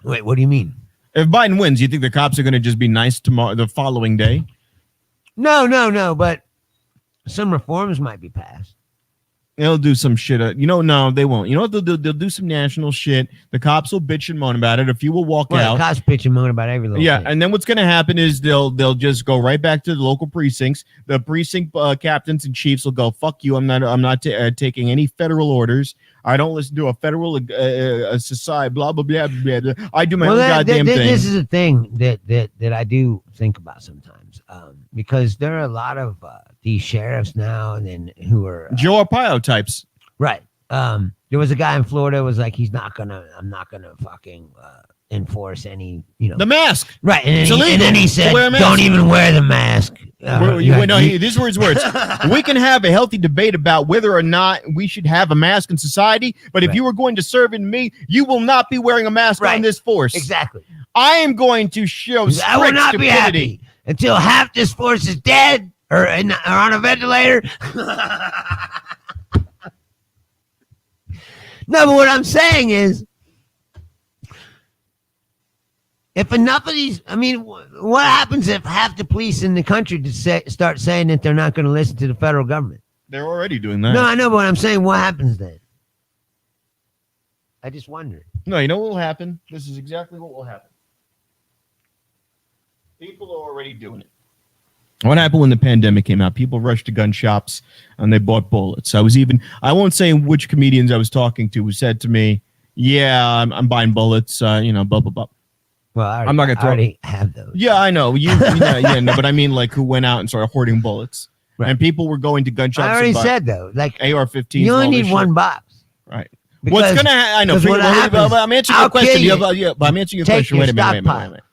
Wait, what do you mean? If Biden wins, you think the cops are going to just be nice tomorrow, the following day? No. But some reforms might be passed. They'll do some shit. No, they won't. You know what they'll do? They'll do some national shit. The cops will bitch and moan about it. A few will walk out. The cops bitch and moan about every little thing. And then what's going to happen is they'll just go right back to the local precincts. The precinct captains and chiefs will go, "Fuck you! I'm not taking any federal orders. I don't listen to a federal society. Blah blah blah blah. Blah. I do my own goddamn thing." This is a thing that I do think about sometimes, because there are a lot of these sheriffs now and then who are Joe Arpaio types. Right. There was a guy in Florida who was like, I'm not gonna fucking enforce any, the mask. Right. And It's then he said, don't even wear the mask. These were his words. We can have a healthy debate about whether or not we should have a mask in society, but if you are going to serve in me, you will not be wearing a mask on this force. Exactly. I am going to show strict I will not stupidity. be happy until half this force is dead or on a ventilator. No, but what I'm saying is, if enough of these, what happens if half the police in the country start saying that they're not going to listen to the federal government? They're already doing that. No, I know, but what I'm saying, what happens then? I just wonder. No, you know what will happen? This is exactly what will happen. People are already doing it. What happened when the pandemic came out? People rushed to gun shops and they bought bullets. I won't say which comedians I was talking to who said to me, "Yeah, I'm buying bullets, blah, blah, blah." Well, I'm not going to throw. I already have those. Yeah, I know. But I mean, like, who went out and started hoarding bullets. Right. And people were going to gun shops. I already said, though, like AR-15s. You only need one box. Right. What's going to happen? I know. I'm answering your question. I'm answering your question. Wait a minute.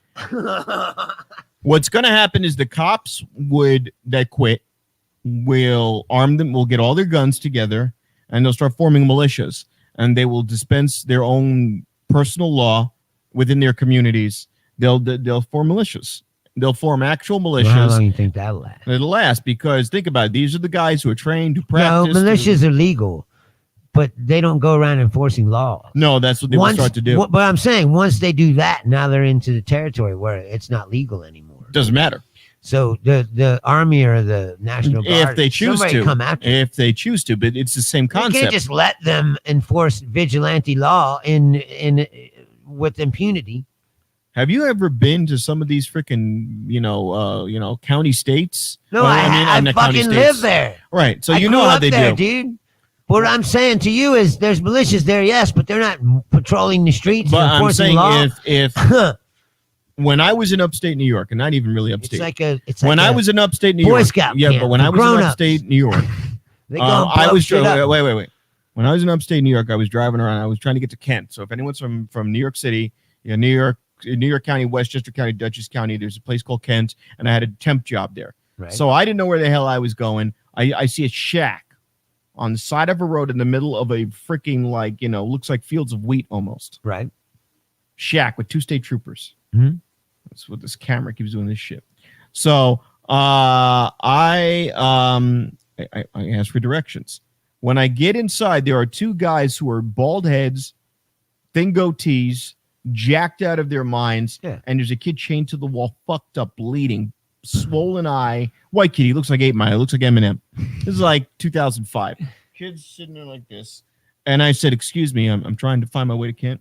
What's going to happen is the cops that quit will arm them, will get all their guns together, and they'll start forming militias. And they will dispense their own personal law within their communities. They'll form militias. They'll form actual militias. Well, how long do you think that'll last? It'll last because think about it. These are the guys who are trained, who practice. No, militias are legal, but they don't go around enforcing laws. No, that's what they will start to do. But I'm saying once they do that, now they're into the territory where it's not legal anymore. Doesn't matter. So the army or the National Guard, if they choose to, come after if they choose to, but it's the same concept. You can't just let them enforce vigilante law in with impunity. Have you ever been to some of these freaking, county states? No, I fucking live there. Right. So you know how they do. Dude. What I'm saying to you is there's militias there, yes, but they're not patrolling the streets but and enforcing I'm saying law. if when I was in upstate New York, and not even really upstate. I was in upstate New York. Boy Scout camp, but when I was in upstate New York, I was wait. When I was in upstate New York, I was driving around. I was trying to get to Kent. So if anyone's from New York City, New York County, Westchester County, Dutchess County, there's a place called Kent, and I had a temp job there. Right. So I didn't know where the hell I was going. I see a shack on the side of a road in the middle of a freaking looks like fields of wheat almost. Right. Shack with 2 state troopers. Mm-hmm. That's what this camera keeps doing this shit. So I asked for directions. When I get inside, there are 2 guys who are bald heads, thin goatees, jacked out of their minds, and there's a kid chained to the wall, fucked up, bleeding, swollen eye, white kid. He looks like 8 Mile. He looks like Eminem. This is like 2005. Kid's sitting there like this, and I said, "Excuse me, I'm trying to find my way to Kent."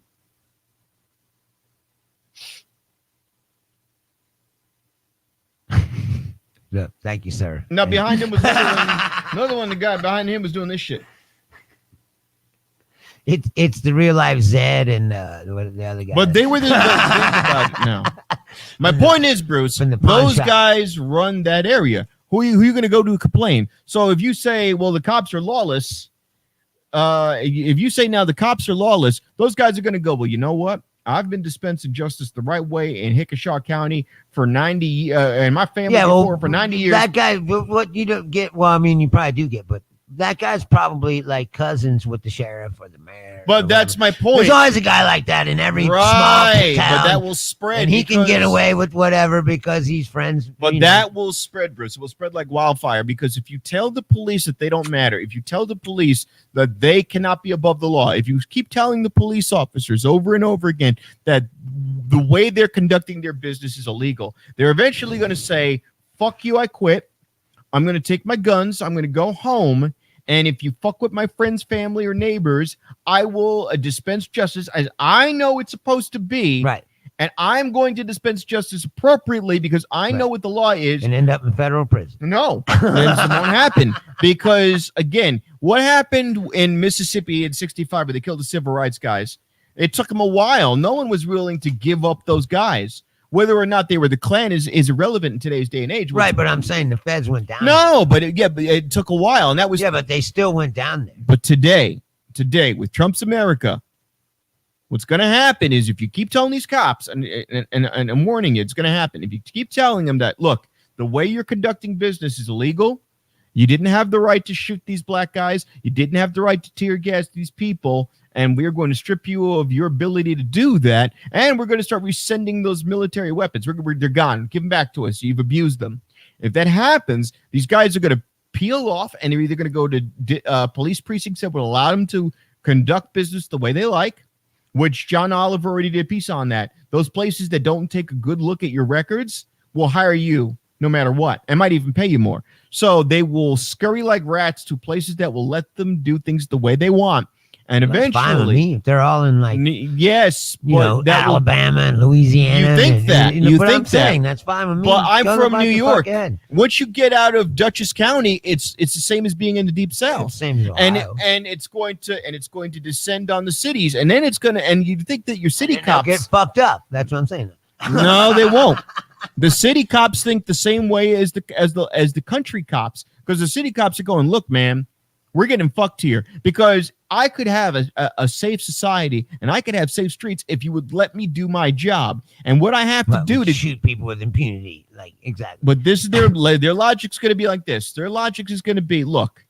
Yeah, thank you, sir. Now behind him was another one. The guy behind him was doing this shit. It's the real life Zed and the other guy. But they were the think about it now. My point is, Bruce, from the pawn those shop. guys run that area. Who are you going to go to complain? So if you say, well, the cops are lawless, if you say now the cops are lawless, those guys are going to go, well, you know what? I've been dispensing justice the right way in Hickashaw County for 90, and my family before for 90 years. That guy, what you don't get, well, I mean, you probably do get, but that guy's probably like cousins with the sheriff or the mayor. But that's my point. There's always a guy like that in every small Right, town. but that will spread. And he can get because- away with whatever because he's friends. But you know. that will spread, Bruce. It will spread like wildfire because if you tell the police that they don't matter, if you tell the police that they cannot be above the law, if you keep telling the police officers over and over again that the way they're conducting their business is illegal, they're eventually going to say, fuck you, I quit. I'm going to take my guns. I'm going to go home. And if you fuck with my friends, family, or neighbors, I will dispense justice as I know it's supposed to be. right. And I'm going to dispense justice appropriately because I know what the law is. And end up in federal prison. No, that won't happen. Because, again, what happened in Mississippi in 65 where they killed the civil rights guys? It took them a while. No one was willing to give up those guys. Whether or not they were the Klan is irrelevant in today's day and age. Right, but I'm saying the feds went down. No, but it took a while. And that was. Yeah, but they still went down there. But today, with Trump's America, what's going to happen is if you keep telling these cops, and I'm warning you, it's going to happen. If you keep telling them that, look, the way you're conducting business is illegal. You didn't have the right to shoot these black guys. You didn't have the right to tear gas these people. And we're going to strip you of your ability to do that. And we're going to start resending those military weapons. They're gone. Give them back to us. You've abused them. If that happens, these guys are going to peel off and they're either going to go to police precincts that will allow them to conduct business the way they like, which John Oliver already did a piece on that. Those places that don't take a good look at your records will hire you no matter what and might even pay you more. So they will scurry like rats to places that will let them do things the way they want. And That's fine with eventually, me. If they're all in like yes, you know that will, Alabama and Louisiana. You think that. You but think I'm that. saying that's fine with me. But I'm Go from back New the York. fuck ahead. Once you get out of Dutchess County, it's the same as being in the deep south. Same as And Ohio. it's going to descend on the cities, and then it's going to, and you think that your city And they'll cops get fucked up. That's what I'm saying. no, they won't. The city cops think the same way as the country cops, because the city cops are going, look, man, we're getting fucked here because I could have a safe society and I could have safe streets if you would let me do my job. And what I have to Well, do we to shoot people with impunity, like exactly. But this is their logic's going to be like this. Their logic is going to be, look,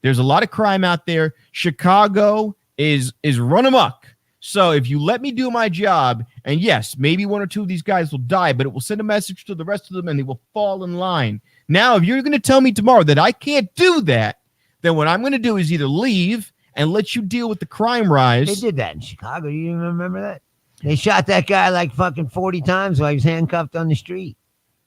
there's a lot of crime out there. Chicago is run amok. So if you let me do my job, and yes, maybe one or two of these guys will die, but it will send a message to the rest of them and they will fall in line. Now, if you're going to tell me tomorrow that I can't do that, then what I'm going to do is either leave and let you deal with the crime rise. They did that in Chicago. You even remember that? They shot that guy like fucking 40 times while he was handcuffed on the street.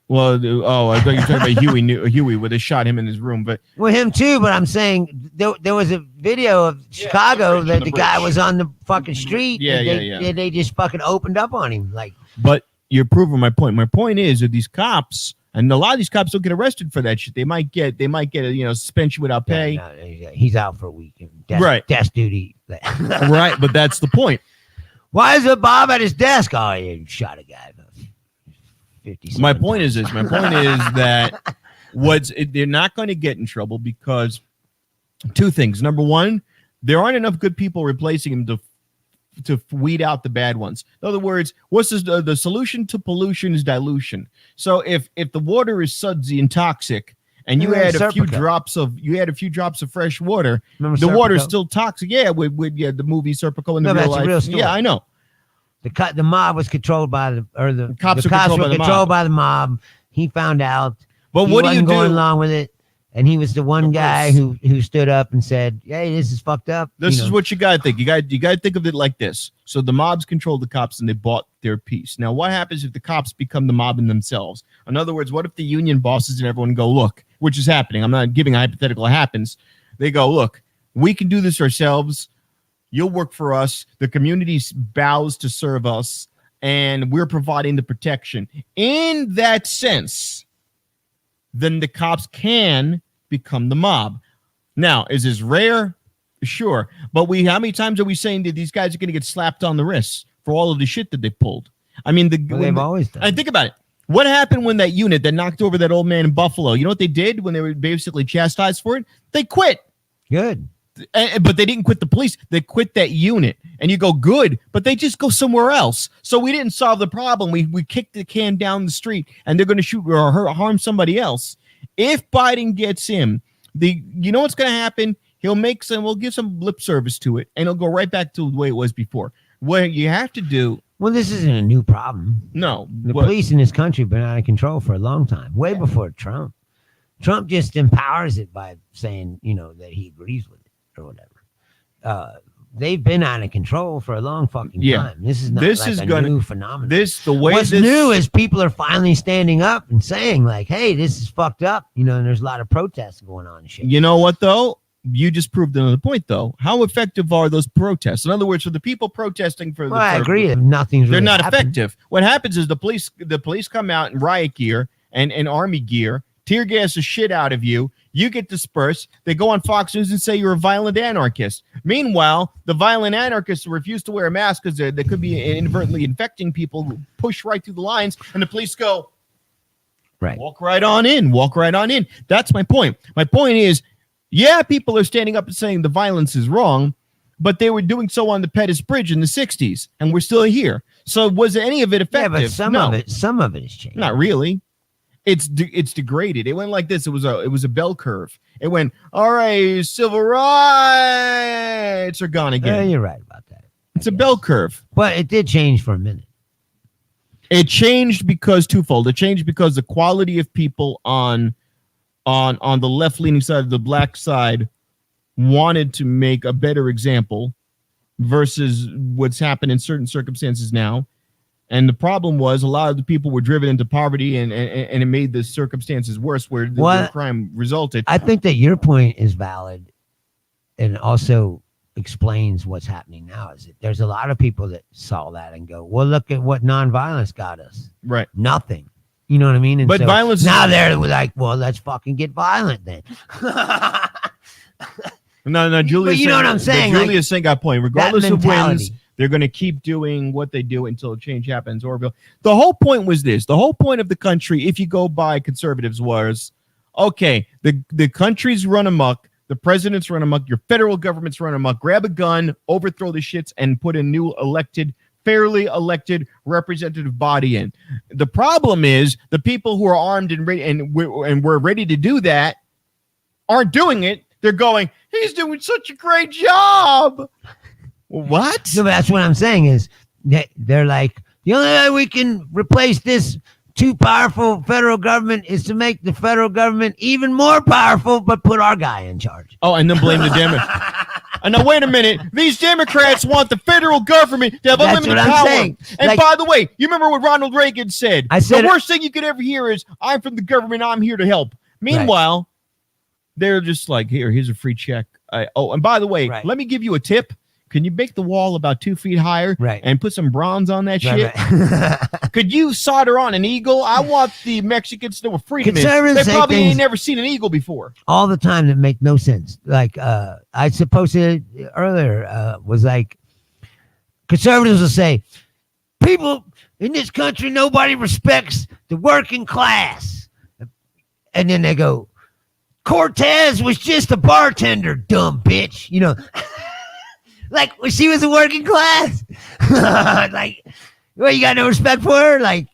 Well, I thought you were talking about Huey, where they shot him in his room. But Well, him too, but I'm saying there was a video of Chicago the bridge, that the the guy bridge. was on the fucking street. Yeah, and yeah. They just fucking opened up on him. Like, But you're proving my point. My point is that these cops, and a lot of these cops don't get arrested for that shit. They might get a suspension without pay. no, he's out for a week. Right. Desk duty. Right, but that's the point. Why is it Bob at his desk? Oh, he shot a guy. 57 My point times. is this. My point is that they're not going to get in trouble because two things. Number one, there aren't enough good people replacing them to weed out the bad ones. In other words, what's the solution to pollution is dilution. So if the water is sudsy and toxic, and you add a few drops of fresh water, Remember the water is Serpico? still toxic. Yeah, with the movie Serpico and the No, real that's a life. real story. Yeah, I know. The mob was controlled by the cops the were controlled were by the controlled mob. by the mob. He found out. But He what do you wasn't going do? along with it, and he was the one Of guy course. who stood up and said, "Hey, this is fucked up." This You is know. what you gotta think. You gotta think of it like this. So the mobs control the cops and they bought their piece. Now, what happens if the cops become the mob in themselves? In other words, what if the union bosses and everyone go, look, which is happening. I'm not giving a hypothetical, it happens. They go, look, we can do this ourselves. You'll work for us. The community bows to serve us, and we're providing the protection. In that sense, then the cops can become the mob. Now, is this rare? Sure. But how many times are we saying that these guys are going to get slapped on the wrists for all of the shit that they pulled? I mean, They've always done. And think about it. What happened when that unit that knocked over that old man in Buffalo? You know what they did when they were basically chastised for it? They quit. Good. But they didn't quit the police. They quit that unit. And you go, good, but they just go somewhere else. So we didn't solve the problem. We kicked the can down the street, and they're going to shoot or harm somebody else. If Biden gets him, you know what's going to happen? We'll give some lip service to it, and it'll go right back to the way it was before. What you have to do. Well, this isn't a new problem. No. The police in this country have been out of control for a long time, way before Trump. Trump just empowers it by saying, that he agrees with it or whatever. They've been out of control for a long fucking time. This is not a new phenomenon. What's new is people are finally standing up and saying, like, hey, this is fucked up, and there's a lot of protests going on and shit. You know what, though? You just proved another point, though. How effective are those protests? In other words, for the people protesting for I agree. They're not effective. What happens is the police come out in riot gear and army gear, tear gas the shit out of you. You get dispersed. They go on Fox News and say you're a violent anarchist. Meanwhile, the violent anarchists refuse to wear a mask because they could be inadvertently infecting people who push right through the lines, and the police go, right, walk right on in. That's my point. My point is, yeah, people are standing up and saying the violence is wrong, but they were doing so on the Pettus Bridge in the 60s, and we're still here. So was any of it effective? Yeah, but some of it has changed. Not really. It's degraded. It went like this. It was a bell curve. It went, all right, civil rights are gone again. Yeah, you're right about that. It's a bell curve. But it did change for a minute. It changed because twofold. It changed because the quality of people on the left-leaning side of the black side wanted to make a better example versus what's happened in certain circumstances now. And the problem was a lot of the people were driven into poverty and it made the circumstances worse where the crime resulted. I think that your point is valid and also explains what's happening now. Is that there's a lot of people that saw that and go, well, look at what nonviolence got us. Right. Nothing. You know what I mean? And but so violence now they're like, well, let's fucking get violent then. No, Julia's you know what I'm saying? Julia's saying got point. Regardless of wins, they're going to keep doing what they do until change happens. Orville. The whole point was this. The whole point of the country, if you go by conservatives, was, okay, the country's run amok, the president's run amok, your federal government's run amok, grab a gun, overthrow the shits, and put a new fairly elected representative body in. The problem is the people who are armed and ready and we're ready to do that aren't doing it. They're going, he's doing such a great job. What? No, but that's what I'm saying is they're like, the only way we can replace this too powerful federal government is to make the federal government even more powerful, but put our guy in charge. Oh, and then blame the Democrats. Now, wait a minute. These Democrats want the federal government to have unlimited power. Saying. And by the way, you remember what Ronald Reagan said? The worst thing you could ever hear is, I'm from the government, I'm here to help. Meanwhile, they're just like, here's a free check. And by the way, let me give you a tip. Can you make the wall about 2 feet higher and put some bronze on that shit? Could you solder on an eagle? I want the Mexicans to know what freedom is. They probably ain't never seen an eagle before. All the time that make no sense. Like I supposed to earlier was like, conservatives will say, people in this country, nobody respects the working class. And then they go, Cortez was just a bartender, dumb bitch. You know, like she was a working class. Like, well, you got no respect for her. Like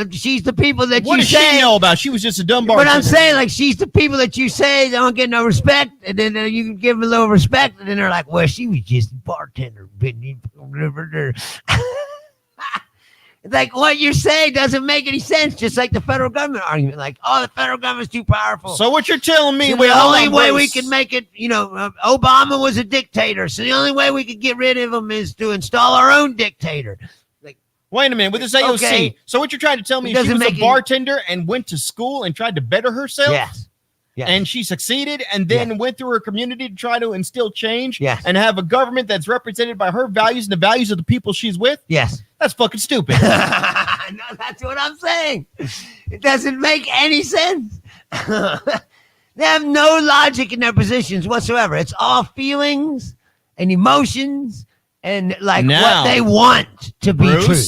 she's the people that what you say. What does she know about? She was just a dumb bartender. But I'm saying, like, she's the people that you say don't get no respect, and then you can give them a little respect, and then they're like, well, she was just a bartender. Like, what you're saying doesn't make any sense, just like the federal government argument. Like, oh, the federal government's too powerful. So what you're telling me, the only way we can make it, Obama was a dictator, so the only way we could get rid of him is to install our own dictator. Like, wait a minute, with this AOC. Okay. So what you're trying to tell me is she was a bartender and went to school and tried to better herself? Yes. Yes. And she succeeded and then went through her community to try to instill change and have a government that's represented by her values and the values of the people she's with? Yes. That's fucking stupid. No, that's what I'm saying. It doesn't make any sense. They have no logic in their positions whatsoever. It's all feelings and emotions and like what they want to be true.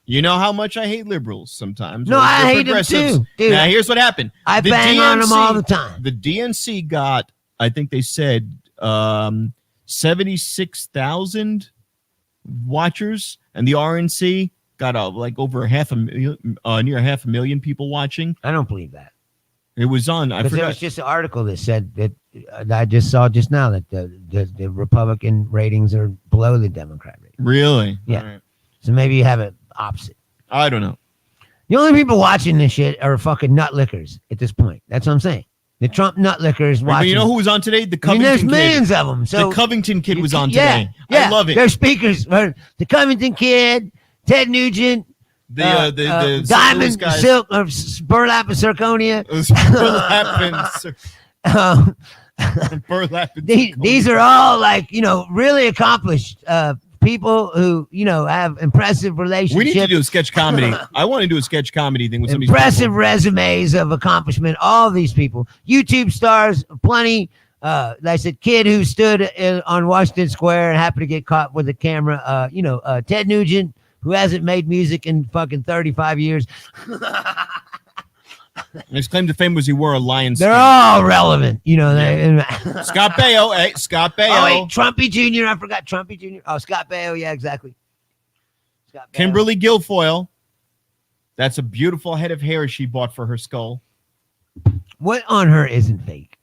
You know how much I hate liberals sometimes. No, or I the hate them progressives. too, dude. Now, here's what happened. I The bang on them DNC all the time. The DNC got, I think they said, 76,000 watchers, and the RNC got like over near 500,000 people watching. I don't believe that. It was on. I Because there forgot. was just an article that said that I just saw just now that the Republican ratings are below the Democrat rating. Really? Yeah. All right. So maybe you have it opposite. I don't know. The only people watching this shit are fucking nutlickers at this point. That's what I'm saying. The Trump nutlickers watching. But you know who was on today? The I mean, there's Covington kid. millions of them. So The Covington kid was on yeah, today. Yeah, I love it. They're speakers. The Covington kid, Ted Nugent, The Diamond those guys- Silk or Burlap and Zirconia. Those burlap and These are all like, really accomplished people who, have impressive relationships. We need to do a sketch comedy. I want to do a sketch comedy thing with some of these impressive people. resumes of accomplishment. All these people, YouTube stars, plenty. Like I said, kid who stood on Washington Square and happened to get caught with a camera. Ted Nugent, who hasn't made music in fucking 35 years. His claim to fame was he wore a lion's They're skin. all relevant, Scott Baio. Hey, Scott Baio. Oh, wait, Trumpy Jr. I forgot Trumpy Jr. Oh, Scott Baio. Yeah, exactly. Scott Baio. Kimberly Guilfoyle. That's a beautiful head of hair she bought for her skull. What on her isn't fake?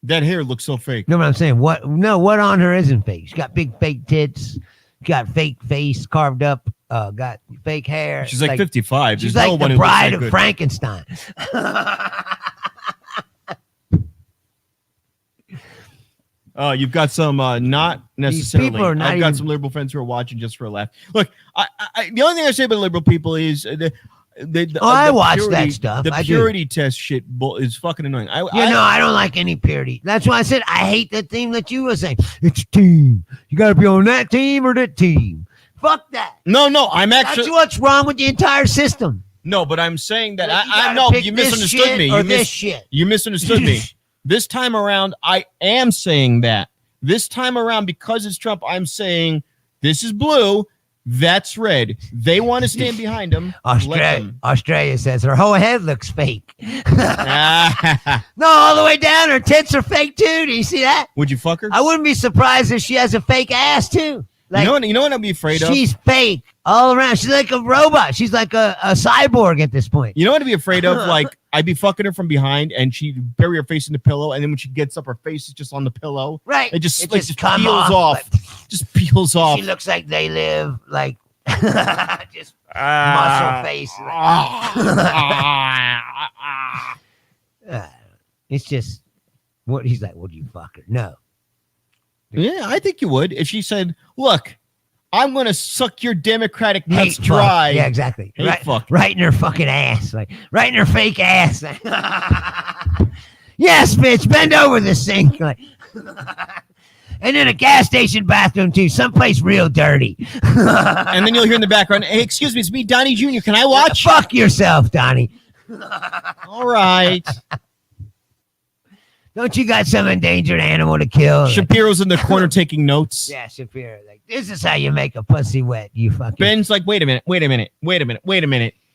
That hair looks so fake. You know what I'm saying? What on her isn't fake? She's got big fake tits, got fake face carved up, got fake hair. She's like 55. She's There's like no one the who looks bride that of good. Frankenstein. You've got some not necessarily. people are not I've got even- some liberal friends who are watching just for a laugh. Look, the only thing I say about liberal people is I watch that stuff. The I do. purity test shit is fucking annoying. I don't like any purity. That's why I said I hate the theme that you were saying. It's a team. You got to be on that team or that team. Fuck that. No, I'm That's actually what's wrong with the entire system. no, but I'm saying that Like, you I gotta know pick you this misunderstood shit me. or this shit. You misunderstood me. This time around, I am saying that. This time around, because it's Trump, I'm saying this is blue, that's red. They want to stand behind him. Australia says her whole head looks fake. Ah. No, all the way down. Her tits are fake too. Do you see that? Would you fuck her? I wouldn't be surprised if she has a fake ass too. Like, you know what I'd be afraid of? she's fake all around. She's like a robot. She's like a cyborg at this point. You know what I'd be afraid of? Like, I'd be fucking her from behind and she'd bury her face in the pillow, and then when she gets up, her face is just on the pillow. Right. It just come peels off. Just peels off. She looks like they live like just muscle face. It's just what he's like. Would you fuck her? No. Yeah, I think you would. If she said, look, I'm going to suck your Democratic nuts Hate dry. fuck. Yeah, exactly. Hate Right, fuck. right in her fucking ass. Like right in her fake ass. Yes, bitch, bend over this sink. Like, and then a gas station bathroom too, someplace real dirty. And then you'll hear in the background, hey, excuse me, it's me, Donnie Jr. Can I watch? Fuck yourself, Donnie. All right. Don't you got some endangered animal to kill? Like, Shapiro's in the corner taking notes. yeah, Shapiro. Like, this is how you make a pussy wet, you fucking. Ben's like, wait a minute.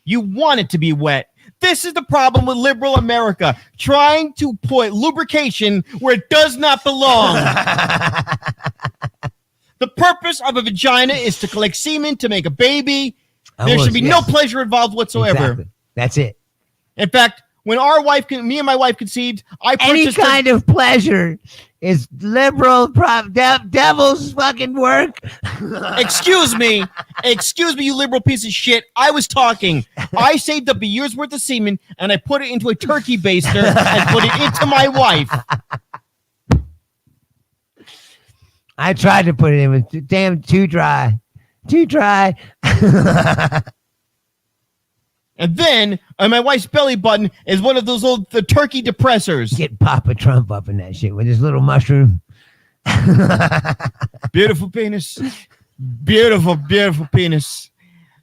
You want it to be wet. This is the problem with liberal America, trying to put lubrication where it does not belong. The purpose of a vagina is to collect semen to make a baby. There should be no pleasure involved whatsoever. Exactly. That's it. In fact, when me and my wife conceived, I Any purchased kind of pleasure is liberal, devil's fucking work. Excuse me, you liberal piece of shit. I was talking. I saved up a year's worth of semen and I put it into a turkey baster and put it into my wife. I tried to put it in, but damn, too dry. And then on my wife's belly button is one of those the turkey depressors. Get Papa Trump up in that shit with his little mushroom. Beautiful penis. Beautiful penis.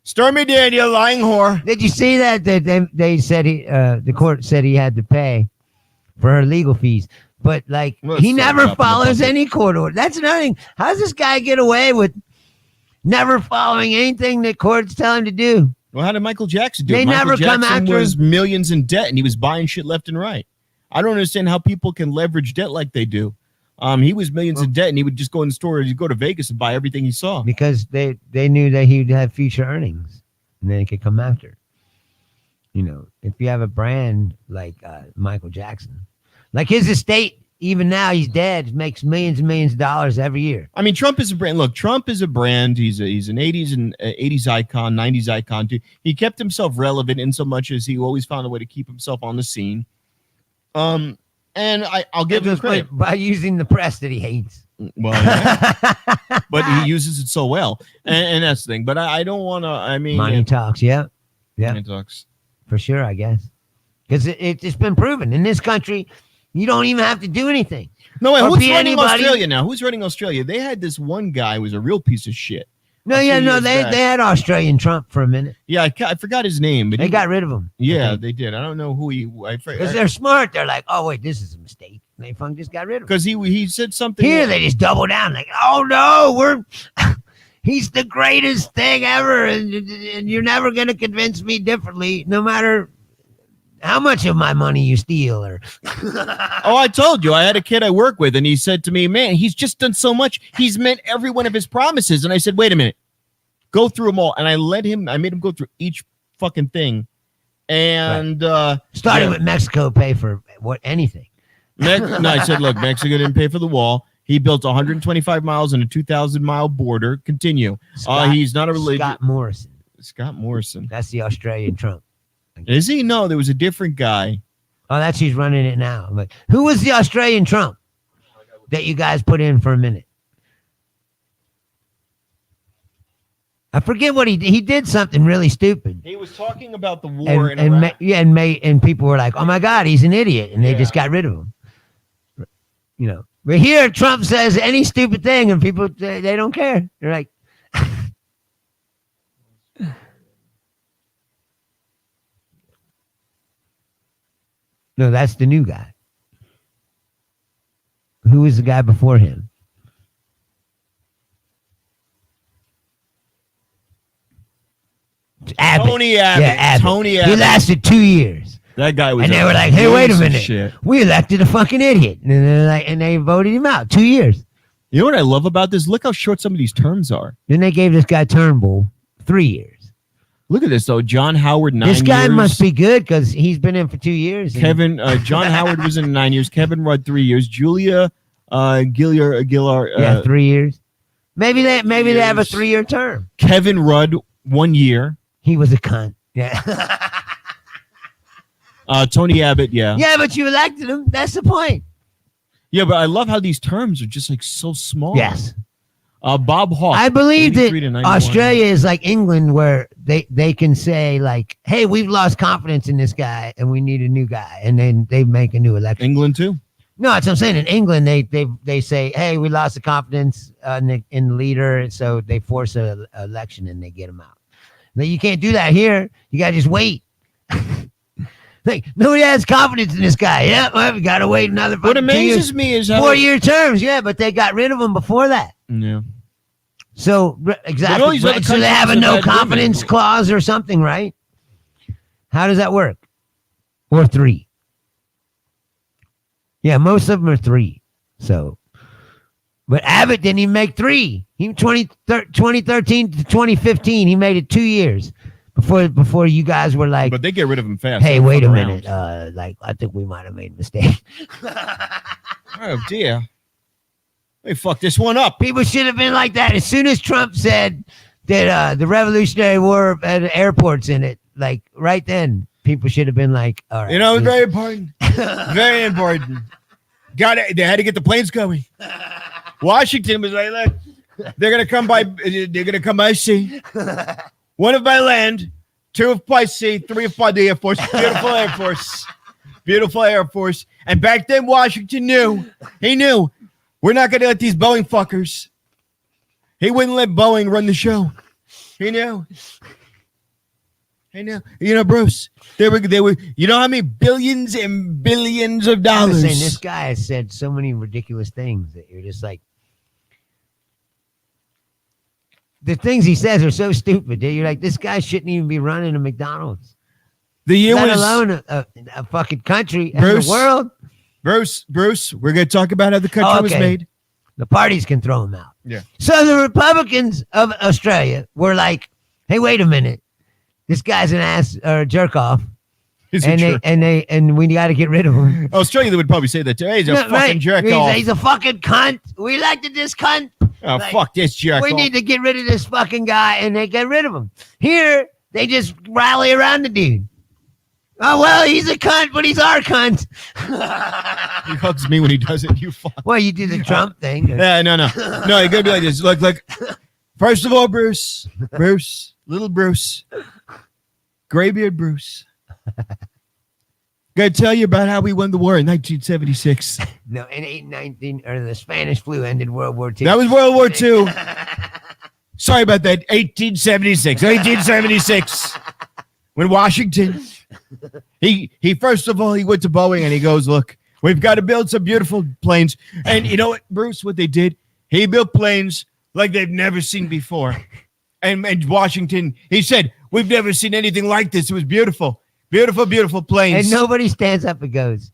Stormy Daniel, lying whore. Did you see that? They said the court said he had to pay for her legal fees, but like Well, he it's never up in the follows bucket. any court order. That's another thing. How does this guy get away with never following anything that courts tell him to do. Well, how did Michael Jackson do? They it? Michael never come Jackson after was him. millions in debt, and he was buying shit left and right. I don't understand how people can leverage debt like they do. He was millions in debt, and he would just go in the store. He'd go to Vegas and buy everything he saw. Because they knew that he'd have future earnings, and they could come after. You know, if you have a brand like Michael Jackson, like his estate, even now he's dead, makes millions and millions of dollars every year. I mean, Trump is a brand. Look, Trump is a brand. He's an 80s and 80s icon, 90s icon too. He kept himself relevant in so much as he always found a way to keep himself on the scene. And I'll give him credit by using the press that he hates. Well, yeah. But he uses it so well, and that's the thing. But I don't want to. I mean, money talks. Yeah, money talks for sure. I guess because it's been proven in this country, you don't even have to do anything. No, wait, Or who's be running anybody. Australia now? Who's running Australia? They had this one guy who was a real piece of shit. No, A few years they back. had Australian Trump for a minute. Yeah, I forgot his name, but They got rid of him. Yeah, they did. I don't know who he. Because they're smart. They're like, oh wait, this is a mistake. And they just got rid of him. Because he said something. Here they just double down, like, oh no, he's the greatest thing ever, and you're never gonna convince me differently, no matter how much of my money you steal. Or Oh, I told you, I had a kid I work with, and he said to me, "Man, he's just done so much. He's meant every one of his promises." And I said, "Wait a minute, go through them all." And I made him go through each fucking thing, and starting with Mexico, pay for anything. No, I said, look, Mexico didn't pay for the wall. He built 125 miles on a 2,000-mile border. Continue. He's not a religious. Scott Morrison. That's the Australian Trump. Is he? No, there was a different guy. Oh, that's who's running it now. But who was the Australian Trump that you guys put in for a minute? I forget what he did. He did something really stupid. He was talking about the war in and Iraq. and people were like, "Oh my God, he's an idiot," and they just got rid of him. You know, but here Trump says any stupid thing, and people they don't care. They're like, no, that's the new guy. Who was the guy before him? Abbott. Tony Abbott. Yeah, Abbott. Tony Abbott. He lasted 2 years. That guy was. And they a were like, "Hey, wait a piece of minute, shit. we elected a fucking idiot," and they're like, and they voted him out 2 years. You know what I love about this? Look how short some of these terms are. Then they gave this guy Turnbull 3 years. Look at this though. John Howard 9 years. This guy must be good because he's been in for 2 years. John Howard was in 9 years. Kevin Rudd 3 years. Julia Gillard. 3 years. Maybe they have a years. 3-year term. Kevin Rudd 1 year. He was a cunt. Yeah. Tony Abbott. Yeah. Yeah, but you elected him. That's the point. Yeah, but I love how these terms are just like so small. Yes. Bob Hawke. I believe 83 to that 91. Australia is like England, where they can say like, "Hey, we've lost confidence in this guy, and we need a new guy," and then they make a new election. England too. No, that's what I'm saying. In England, they say, "Hey, we lost the confidence in the leader," and so they force an election and they get him out. Now you can't do that here. You gotta just wait. Like nobody has confidence in this guy. Yeah, well, we gotta wait another. What amazes me is how 4-year terms. Yeah, but they got rid of him before that. Yeah. So all exactly. these other So they have a countries no have had confidence women. clause or something, right? How does that work? Or 3? Yeah, most of them are 3. So, but Abbott didn't even make 3. He 2013 to 2015, he made it 2 years before you guys were like, But they get rid of him fast. "Hey, They wait a fuck minute. around. Like I think we might have made a mistake." Oh dear. Let me fuck this one up. People should have been like that as soon as Trump said that the Revolutionary War had airports in it. Like right then, people should have been like, "All right." You know, it's very important. Very important. Got it. They had to get the planes going. Washington was like, "Look, they're gonna come by. They're gonna come by sea. 1 of by land, 2 of by sea, 3 of by the Air Force. Beautiful Air Force. Beautiful Air Force." And back then, Washington knew. He knew. We're not gonna let these Boeing fuckers. He wouldn't let Boeing run the show. He knew. He knew. You know, Bruce. They were. You know how many billions and billions of I'm dollars. saying this guy has said so many ridiculous things that you're just like, the things he says are so stupid. Dude. You're like, this guy shouldn't even be running a McDonald's. The year Let was alone a fucking country and Bruce. the world. Bruce. We're going to talk about how the country was Okay. made. The parties can throw him out. Yeah. So the Republicans of Australia were like, hey, wait a minute. This guy's an ass or a jerk off. He's a And jerk. and we got to get rid of him. Australia would probably say that too. Hey, he's a No, fucking right. jerk he's, off. he's a fucking cunt. We elected this cunt. Oh, like, fuck this jerk We off. need to get rid of this fucking guy, and they get rid of him. Here, they just rally around the dude. Oh, well, he's a cunt, but he's our cunt. He hugs me when he does it. You fuck. Well, you do the Trump thing. Yeah, no. No, you gotta be like this. Look. First of all, Bruce, little Bruce, graybeard Bruce. Gotta tell you about how we won the war in 1976. No, in 1819, or the Spanish flu ended World War II. That was World War II. Sorry about that. 1876. When Washington, he first of all, he went to Boeing and he goes, look, we've got to build some beautiful planes. And you know what, Bruce, what they did? He built planes like they've never seen before. And Washington, he said, we've never seen anything like this. It was beautiful. Beautiful planes. And nobody stands up and goes,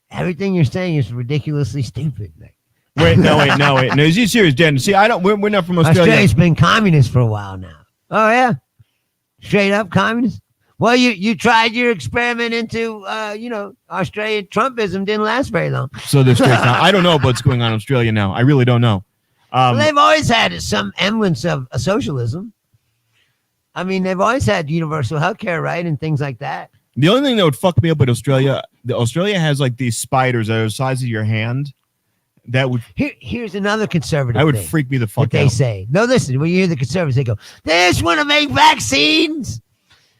everything you're saying is ridiculously stupid. Like, Wait. No, is he serious, Dan? See, we're not from Australia. Australia's been communist for a while now. Oh, yeah. Straight up communist. Well, you tried your experiment into, Australian Trumpism didn't last very long. So they're straight down. I don't know what's going on in Australia now. I really don't know. Well, they've always had some semblance of a socialism. I mean, they've always had universal health care, right? And things like that. The only thing that would fuck me up with Australia, Australia has like these spiders that are the size of your hand. That would Here's another conservative that would thing freak me the that fuck they out. say. No, listen, when you hear the conservatives, they go, they just want to make vaccines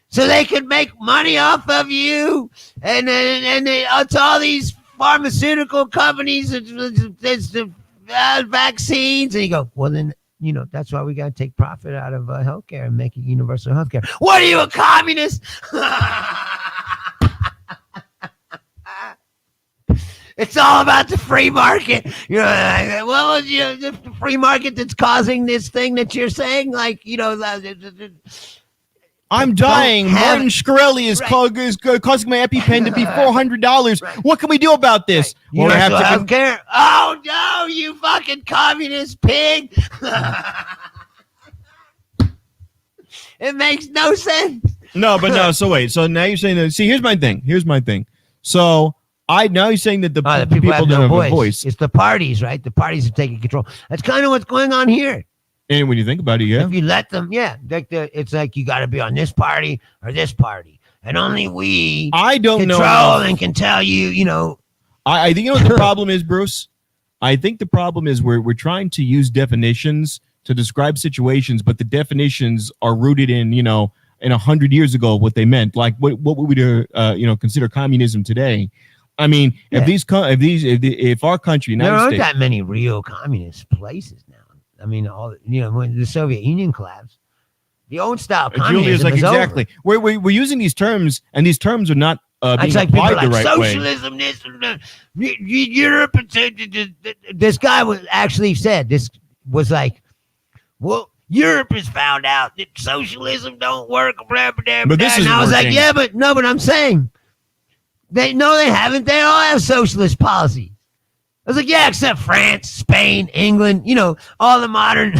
so they could make money off of you. And it's all these pharmaceutical companies, it's vaccines. And you go, well, then, that's why we got to take profit out of healthcare and make it universal healthcare. What are you, a communist? It's all about the free market. The free market that's causing this thing that you're saying, I'm dying. have Martin it. Shkreli is causing my EpiPen to be $400. Right. What can we do about this? Well, we have universal to. healthcare. Oh no, you fucking communist pig! It makes no sense. No, but no. So wait. So now you're saying that. See, here's my thing. So now you're saying that the People have don't no have a voice. It's the parties, right? The parties are taking control. That's kind of what's going on here. And when you think about it, yeah. If you let them, it's like you got to be on this party or this party, and only we I don't know. control and can tell you. I think what the problem is, Bruce. I think the problem is we're trying to use definitions to describe situations, but the definitions are rooted in 100 years ago what they meant. Like what would we consider communism today? I mean, if our country, There United aren't States, that many real communist places now. I mean, when the Soviet Union collapsed, the old style Julia's communism like is exactly. over. We're using these terms, and these terms are not being It's like people applied are the like right way. socialism. This and that. Europe. This guy said this was like, well, Europe has found out that socialism don't work. Blah, blah, blah, But this and is I was working. like, yeah, but I'm saying they haven't. They all have socialist policies. I was like, yeah, except France, Spain, England, all the modern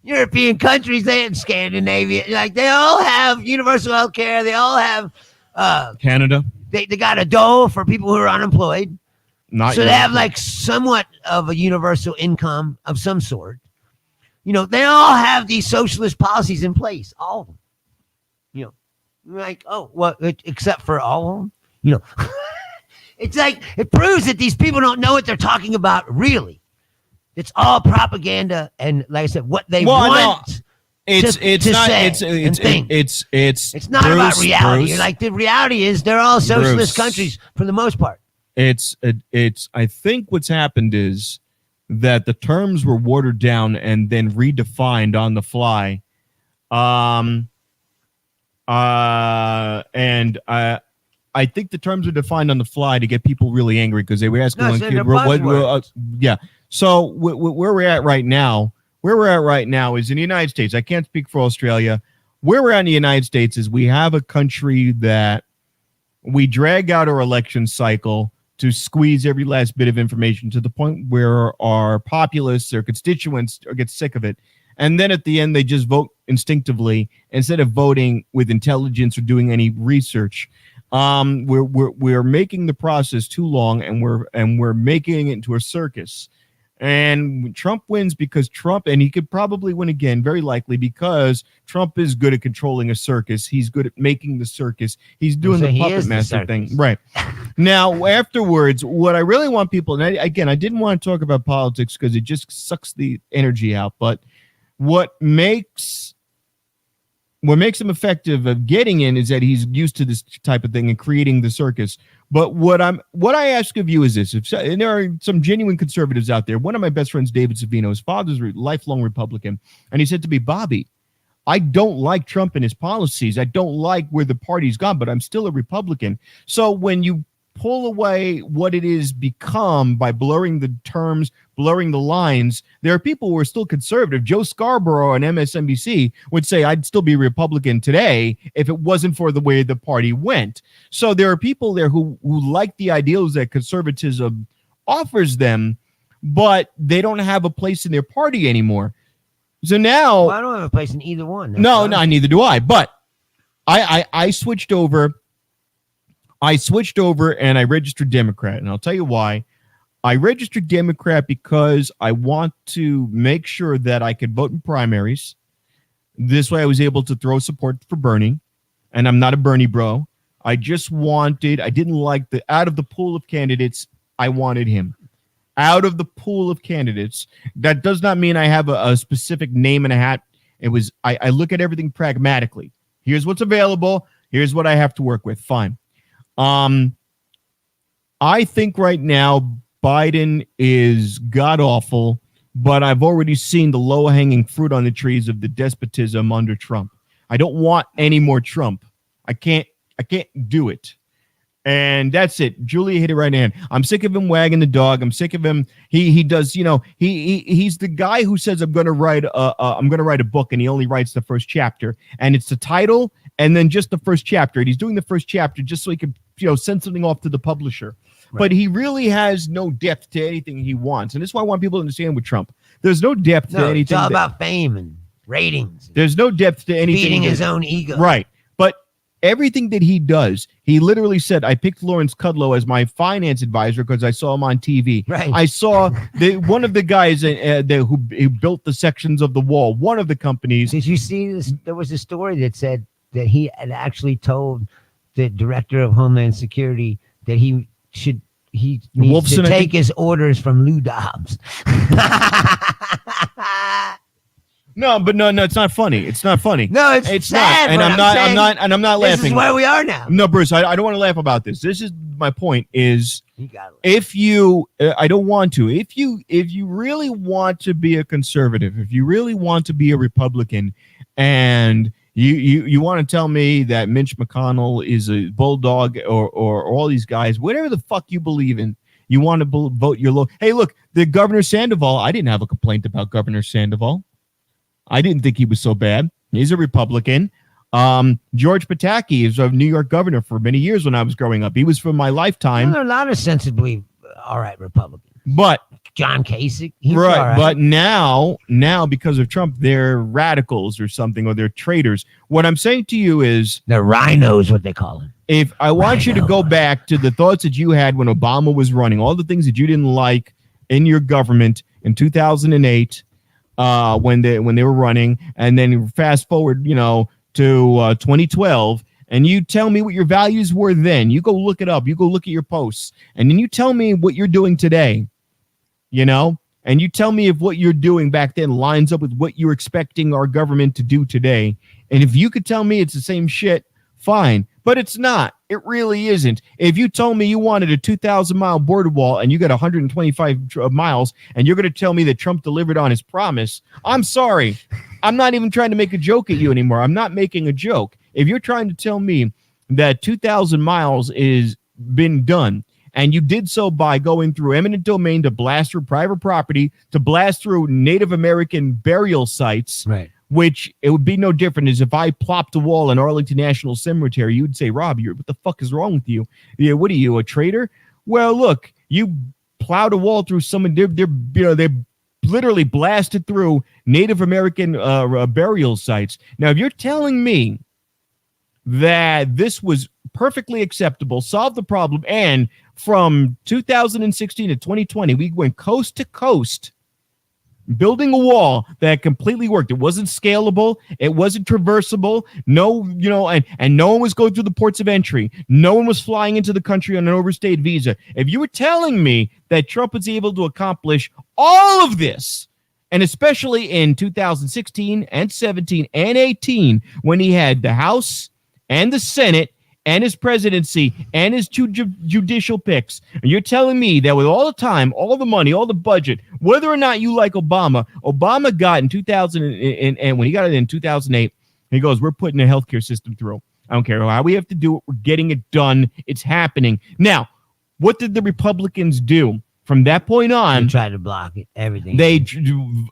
European countries, they in Scandinavia, like they all have universal health care. They all have, Canada, they got a dole for people who are unemployed. not So they Europe. have like somewhat of a universal income of some sort. They all have these socialist policies in place, all of them. Like, oh, well, except for all of them, It's like, it proves that these people don't know what they're talking about, really. It's all propaganda and, like I said, what they want. It's to not say it's and think. it's not about Bruce, reality. Bruce, Like, the reality is they're all socialist Bruce. countries for the most part. it's I think what's happened is that the terms were watered down and then redefined on the fly. I think the terms are defined on the fly to get people really angry because they were asking No, one so kid, they're what, buzzwords. yeah. So where we're at right now, where we're at right now is in the United States. I can't speak for Australia. Where we're at in the United States is we have a country that we drag out our election cycle to squeeze every last bit of information to the point where our populace, their constituents, get sick of it. And then at the end, they just vote instinctively instead of voting with intelligence or doing any research. We're making the process too long, and we're making it into a circus. And Trump wins because Trump, and he could probably win again, very likely, because Trump is good at controlling a circus. He's good at making the circus. He's doing the puppet master thing. Right. Now, afterwards, what I really want people, and I didn't want to talk about politics because it just sucks the energy out, but what makes him effective of getting in is that he's used to this type of thing and creating the circus. But what I ask of you is this: and there are some genuine conservatives out there. One of my best friends, David Savino, his father's a lifelong Republican, and he said to me, "Bobby, I don't like Trump and his policies. I don't like where the party's gone, but I'm still a Republican." So when you pull away what it is become by blurring the terms, blurring the lines, there are people who are still conservative. Joe Scarborough on MSNBC would say, I'd still be Republican today if it wasn't for the way the party went. So there are people there who like the ideals that conservatism offers them, but they don't have a place in their party anymore. So now... Well, I don't have a place in either one. No, neither do I. But I switched over. I switched over and I registered Democrat. And I'll tell you why. I registered Democrat because I want to make sure that I could vote in primaries. This way I was able to throw support for Bernie. And I'm not a Bernie bro. I didn't like out of the pool of candidates, I wanted him. Out of the pool of candidates. That does not mean I have a specific name in a hat. I look at everything pragmatically. Here's what's available. Here's what I have to work with. Fine. I think right now Biden is god-awful, but I've already seen the low-hanging fruit on the trees of the despotism under Trump. I don't want any more Trump. I can't do it. And that's it. Julia hit it right in. I'm sick of him wagging the dog. I'm sick of him. He does, he's the guy who says I'm going to write a book, and he only writes the first chapter, and it's the title and then just the first chapter. And he's doing the first chapter just so he can, send something off to the publisher. Right. But he really has no depth to anything he wants. And this is why I want people to understand with Trump. There's no depth to anything. It's all about fame and ratings. There's no depth to anything. Feeding his own ego. Right. But everything that he does, he literally said, I picked Lawrence Kudlow as my finance advisor because I saw him on TV. Right. I saw one of the guys who built the sections of the wall, one of the companies. Did you see this? There was a story that said that he had actually told the director of Homeland Security that he needs Wolfson, to take his orders from Lou Dobbs. No, it's not funny. It's not funny. No, it's sad, not. And I'm not laughing. This is where we are now. No, Bruce, I don't want to laugh about this. This is my point is if you I don't want to. If you really want to be a conservative, if you really want to be a Republican, and you want to tell me that Mitch McConnell is a bulldog or all these guys, whatever the fuck you believe in, you want to vote your low. Hey, look, the Governor Sandoval, I didn't have a complaint about Governor Sandoval. I didn't think he was so bad. He's a Republican. George Pataki is a New York governor for many years when I was growing up. He was from my lifetime. There are a lot of sensibly all right Republicans. But John Kasich. Right. But now because of Trump, they're radicals or something, or they're traitors. What I'm saying to you is they're rhinos, what they call them. If I want you to go back to the thoughts that you had when Obama was running, all the things that you didn't like in your government in 2008, when they were running, and then fast forward, to 2012, and you tell me what your values were then. You go look it up. You go look at your posts, and then you tell me what you're doing today. And you tell me if what you're doing back then lines up with what you're expecting our government to do today. And if you could tell me it's the same shit, fine. But it's not. It really isn't. If you told me you wanted a 2,000-mile border wall and you got 125 miles, and you're going to tell me that Trump delivered on his promise, I'm sorry. I'm not even trying to make a joke at you anymore. I'm not making a joke. If you're trying to tell me that 2,000 miles is been done, And you did so by going through eminent domain to blast through private property, to blast through Native American burial sites, Right. which it would be no different as if I plopped a wall in Arlington National Cemetery. You'd say, Rob, what the fuck is wrong with you? Yeah, what are you, a traitor? Well, look, you plowed a wall through someone. They literally blasted through Native American burial sites. Now, if you're telling me that this was perfectly acceptable, solved the problem, and from 2016 to 2020, we went coast to coast building a wall that completely worked. It wasn't scalable. It wasn't traversable. No, and no one was going through the ports of entry. No one was flying into the country on an overstayed visa. If you were telling me that Trump was able to accomplish all of this, and especially in 2016 and 17 and 18, when he had the House and the Senate and his presidency and his two judicial picks, and you're telling me that with all the time, all the money, all the budget, whether or not you like Obama got in 2000 and when he got it in 2008, he goes, we're putting a healthcare system through. I don't care how we have to do it. We're getting it done. It's happening. Now, what did the Republicans do? From that point on, Try to block it. Everything. they do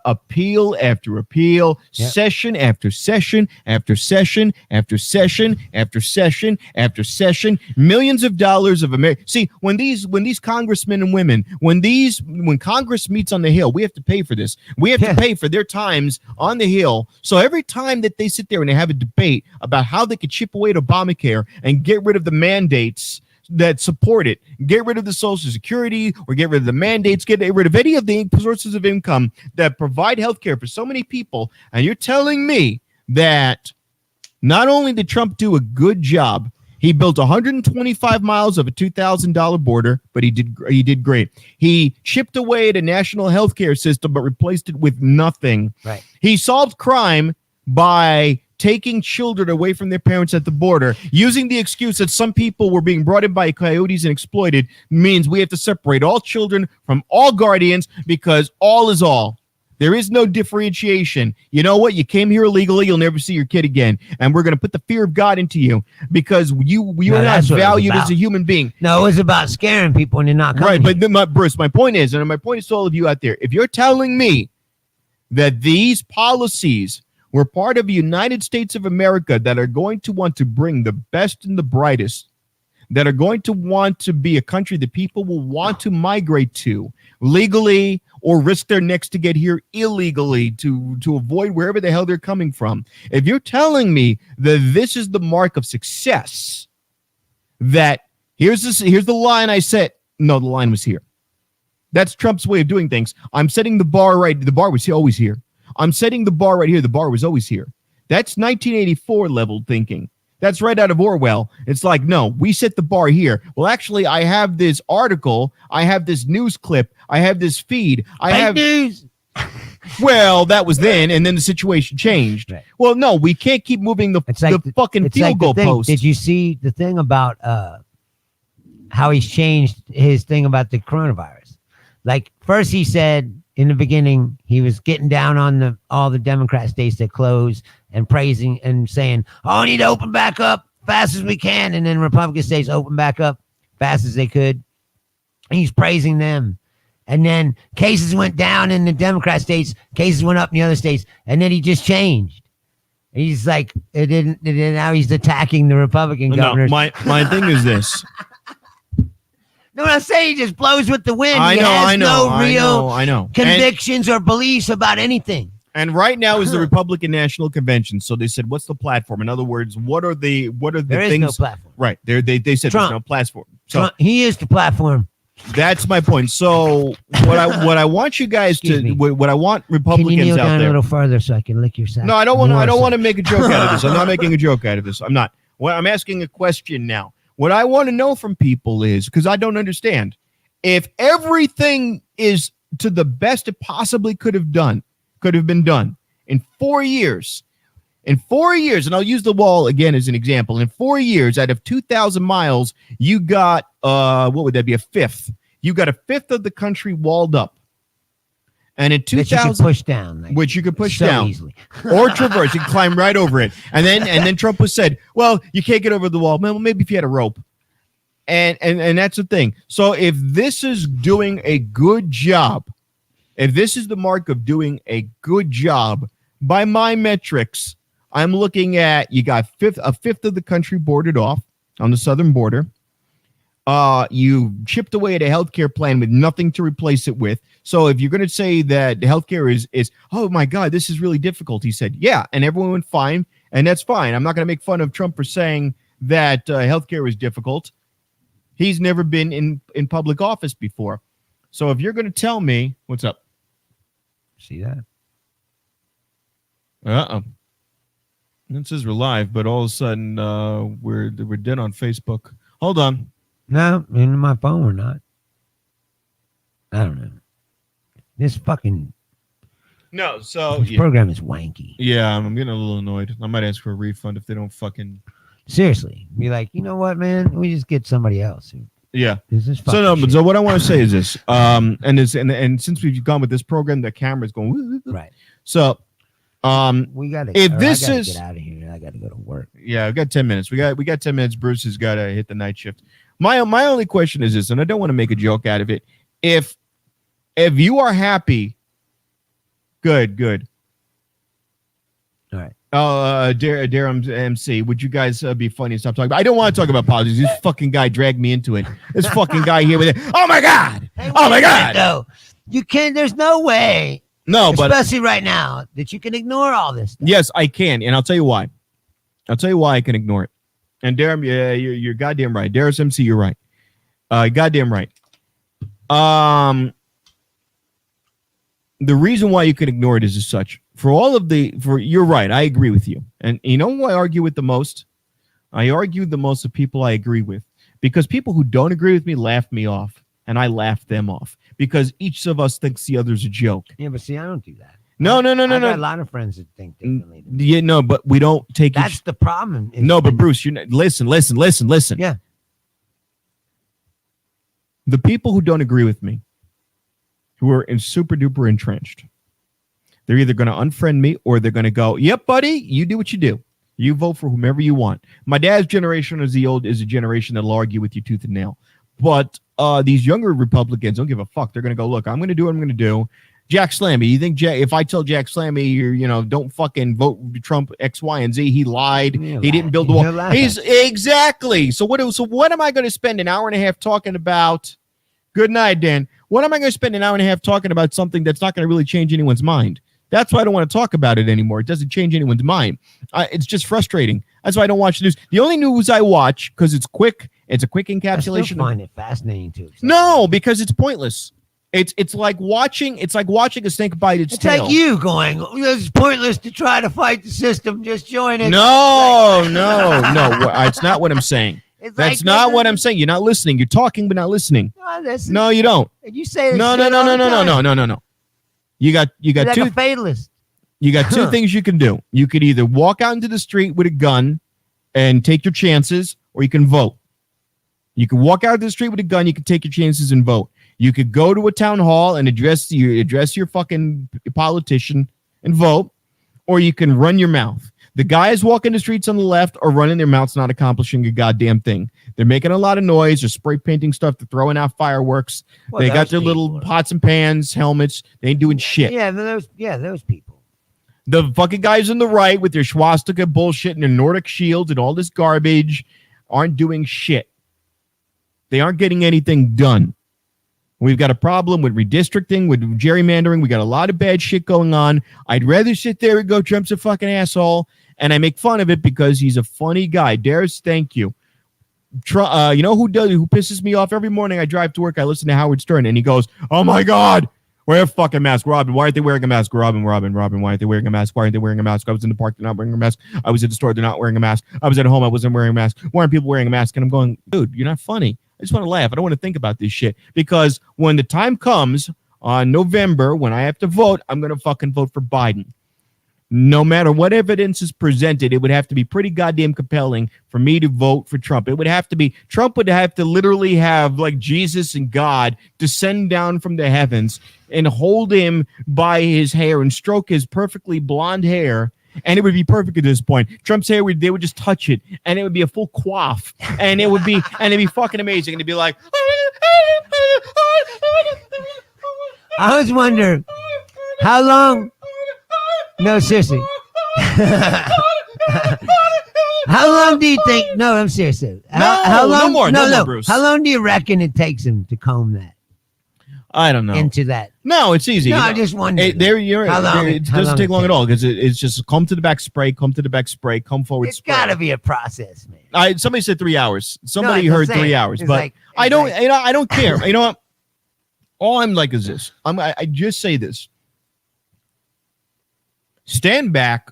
appeal after appeal, Yep. session after session after session after session after session after session. Millions of dollars of America. See, when these congressmen and women, when Congress meets on the Hill, we have to pay for this. We have to pay for their times on the Hill. So every time that they sit there and they have a debate about how they could chip away at Obamacare and get rid of the mandates that support it, get rid of the Social Security, or get rid of the mandates, get rid of any of the sources of income that provide health care for so many people. And you're telling me that not only did Trump do a good job, he built 125 miles of a $2,000 border, but he did great. He chipped away at a national health care system, but replaced it with nothing. Right. He solved crime by taking children away from their parents at the border, using the excuse that some people were being brought in by coyotes and exploited, means we have to separate all children from all guardians because all is all. There is no differentiation. You know what? You came here illegally. You'll never see your kid again. And we're going to put the fear of God into you because you are not that's what it was valued about. as a human being. No, it was about scaring people and they're not coming. Right. But Bruce, my point is, and my point is to all of you out there, if you're telling me that these policies were part of the United States of America that are going to want to bring the best and the brightest, that are going to want to be a country that people will want to migrate to legally or risk their necks to get here illegally to avoid wherever the hell they're coming from. If you're telling me that this is the mark of success, that here's the line I set. No, the line was here. That's Trump's way of doing things. I'm setting the bar right. The bar was always here. I'm setting the bar right here. The bar was always here. That's 1984 level thinking. That's right out of Orwell. It's like, no, we set the bar here. Well, actually, I have this article. I have this news clip. I have this feed. Fake news. Well, that was then, and then the situation changed. Right. Well, no, we can't keep moving the fucking field goal post. Did you see the thing about how he's changed his thing about the coronavirus? Like, first he said in the beginning, he was getting down on all the Democrat states that closed and praising and saying, oh, we need to open back up fast as we can. And then Republican states open back up fast as they could. And he's praising them. And then cases went down in the Democrat states, cases went up in the other states. And then he just changed. He's like, now he's attacking the Republican governors. No, my thing is this. No, I'm saying he just blows with the wind. I He know, has I know, no I real know, I know. convictions or beliefs about anything. And right now is the Republican National Convention. So they said, what's the platform? In other words, what are the There is things? no platform. Right. They said Trump. there's no platform. So Trump, he is the platform. that's my point. So what I want you guys Excuse to me. what I want Can you Republicans kneel out down a there. little further so I can lick your sack? No, I don't want to make a joke out of this. I'm not More making a joke out of this. I'm not. Well, I'm asking a question now. What I want to know from people is, because I don't understand, if everything is to the best it possibly could have been done in 4 years, and I'll use the wall again as an example. In 4 years, out of 2,000 miles, you got what would that be? A fifth. You got a fifth of the country walled up. And in that you can 2000, push down. Like, which you could push so down easily. or traverse, you can climb right over it. And then Trump was said, well, you can't get over the wall. Well, maybe if you had a rope. And that's the thing. So if this is doing a good job, if this is the mark of doing a good job by my metrics, I'm looking at you got a fifth of the country boarded off on the southern border. You chipped away at a healthcare plan with nothing to replace it with. So if you're going to say that healthcare is, oh my God, this is really difficult, he said, yeah, and everyone went fine, and that's fine. I'm not going to make fun of Trump for saying that healthcare is difficult. He's never been in public office before. So if you're going to tell me, what's up? See that? Uh-oh. It says we're live, but all of a sudden we're dead on Facebook. Hold on. No, in my phone we're not. I don't know. This fucking No, so this program is wanky. Yeah, I'm getting a little annoyed. I might ask for a refund if they don't fucking. Seriously, be like, you know what, man? We just get somebody else. Yeah. This is So no, shit. so what I want to say is this. And since we've gone with this program, the camera's going. Right. So, We got to. if this is get out of here, I got to go to work. yeah, we got 10 minutes. We got 10 minutes. Bruce has got to hit the night shift. My only question is this, and I don't want to make a joke out of it. If you are happy, good. All right. Darren MC, would you guys be funny and stop talking about? I don't want to talk about politics. This fucking guy dragged me into it. This fucking guy here with it. Oh my God! Hey, Oh my wait a minute, God! though. You can't. There's no way, No, but especially right now, that you can ignore all this stuff. yes, I can, and I'll tell you why. I'll tell you why I can ignore it. And Darren, yeah, you're goddamn right. Darren MC, you're right. Goddamn right. The reason why you can ignore it is as such. You're right. I agree with you. And you know who I argue with the most? I argue the most with people I agree with. Because people who don't agree with me laugh me off. And I laugh them off. Because each of us thinks the other's a joke. Yeah, but see, I don't do that. No. I got a lot of friends that think differently. than me. Yeah, no, but we don't take That's the problem. No, but Bruce, you're not, listen. Yeah. The people who don't agree with me, who are super duper entrenched, they're either going to unfriend me or they're going to go, yep, buddy, you do what you do. You vote for whomever you want. My dad's generation is a generation that'll argue with you tooth and nail. But these younger Republicans don't give a fuck. They're going to go, look, I'm going to do what I'm going to do. Jack Slammy, you think if I tell Jack Slammy, don't fucking vote Trump X, Y, and Z, he lied. He didn't build the wall. He's exactly. So what am I going to spend an hour and a half talking about? Good night, Dan. What am I going to spend an hour and a half talking about something that's not going to really change anyone's mind? That's why I don't want to talk about it anymore. It doesn't change anyone's mind. It's just frustrating. That's why I don't watch the news. The only news I watch, because it's quick, it's a quick encapsulation. I still find it fascinating too. No, because it's pointless. It's like watching a snake bite its tail. It's like you going, it's pointless to try to fight the system. Just join it. No. It's not what I'm saying. That's like not what I'm saying. You're not listening. You're talking, but not listening. No, you don't. You say this No. You got You're like two. a fatalist. You got two things you can do. You could either walk out into the street with a gun and take your chances, or you can vote. You can walk out into the street with a gun. You can take your chances and vote. You could go to a town hall and address your fucking politician and vote, or you can run your mouth. The guys walking the streets on the left are running their mouths, not accomplishing a goddamn thing. They're making a lot of noise. They're spray painting stuff. They're throwing out fireworks. Well, they got their those little people pots and pans, helmets. They ain't doing shit. Yeah, those people. The fucking guys on the right with their swastika bullshit and their Nordic shields and all this garbage aren't doing shit. They aren't getting anything done. We've got a problem with redistricting, with gerrymandering. We got a lot of bad shit going on. I'd rather sit there and go, Trump's a fucking asshole. And I make fun of it because he's a funny guy. Darius, thank you. You know who pisses me off every morning? I drive to work. I listen to Howard Stern, and he goes, "Oh my God, wear a fucking mask, Robin. Why aren't they wearing a mask, Robin? Why aren't they wearing a mask? Why aren't they wearing a mask? I was in the park, they're not wearing a mask. I was at the store, they're not wearing a mask. I was at home, I wasn't wearing a mask. Why aren't people wearing a mask?" And I'm going, dude, you're not funny. I just want to laugh. I don't want to think about this shit because when the time comes on November when I have to vote, I'm going to fucking vote for Biden. No matter what evidence is presented, it would have to be pretty goddamn compelling for me to vote for Trump. Trump would have to literally have like Jesus and God descend down from the heavens and hold him by his hair and stroke his perfectly blonde hair and it would be perfect at this point. Trump's hair they would just touch it, and it would be a full coif, and it'd be fucking amazing. And it'd be like, I always wonder how long. No, seriously. How long do you think? No, I'm serious. How long? No more, Bruce. How long do you reckon it takes him to comb that I don't know. into that? No, it's easy. No, I just wonder. It doesn't take long at all because it's just come to the back spray, come to the back spray, come forward It's spray. got to be a process, man. Somebody said 3 hours. Somebody No, I'm heard saying, 3 hours, it's but like- I it's don't. like- I don't care. You know what? All I'm like is this. I just say this. Stand back.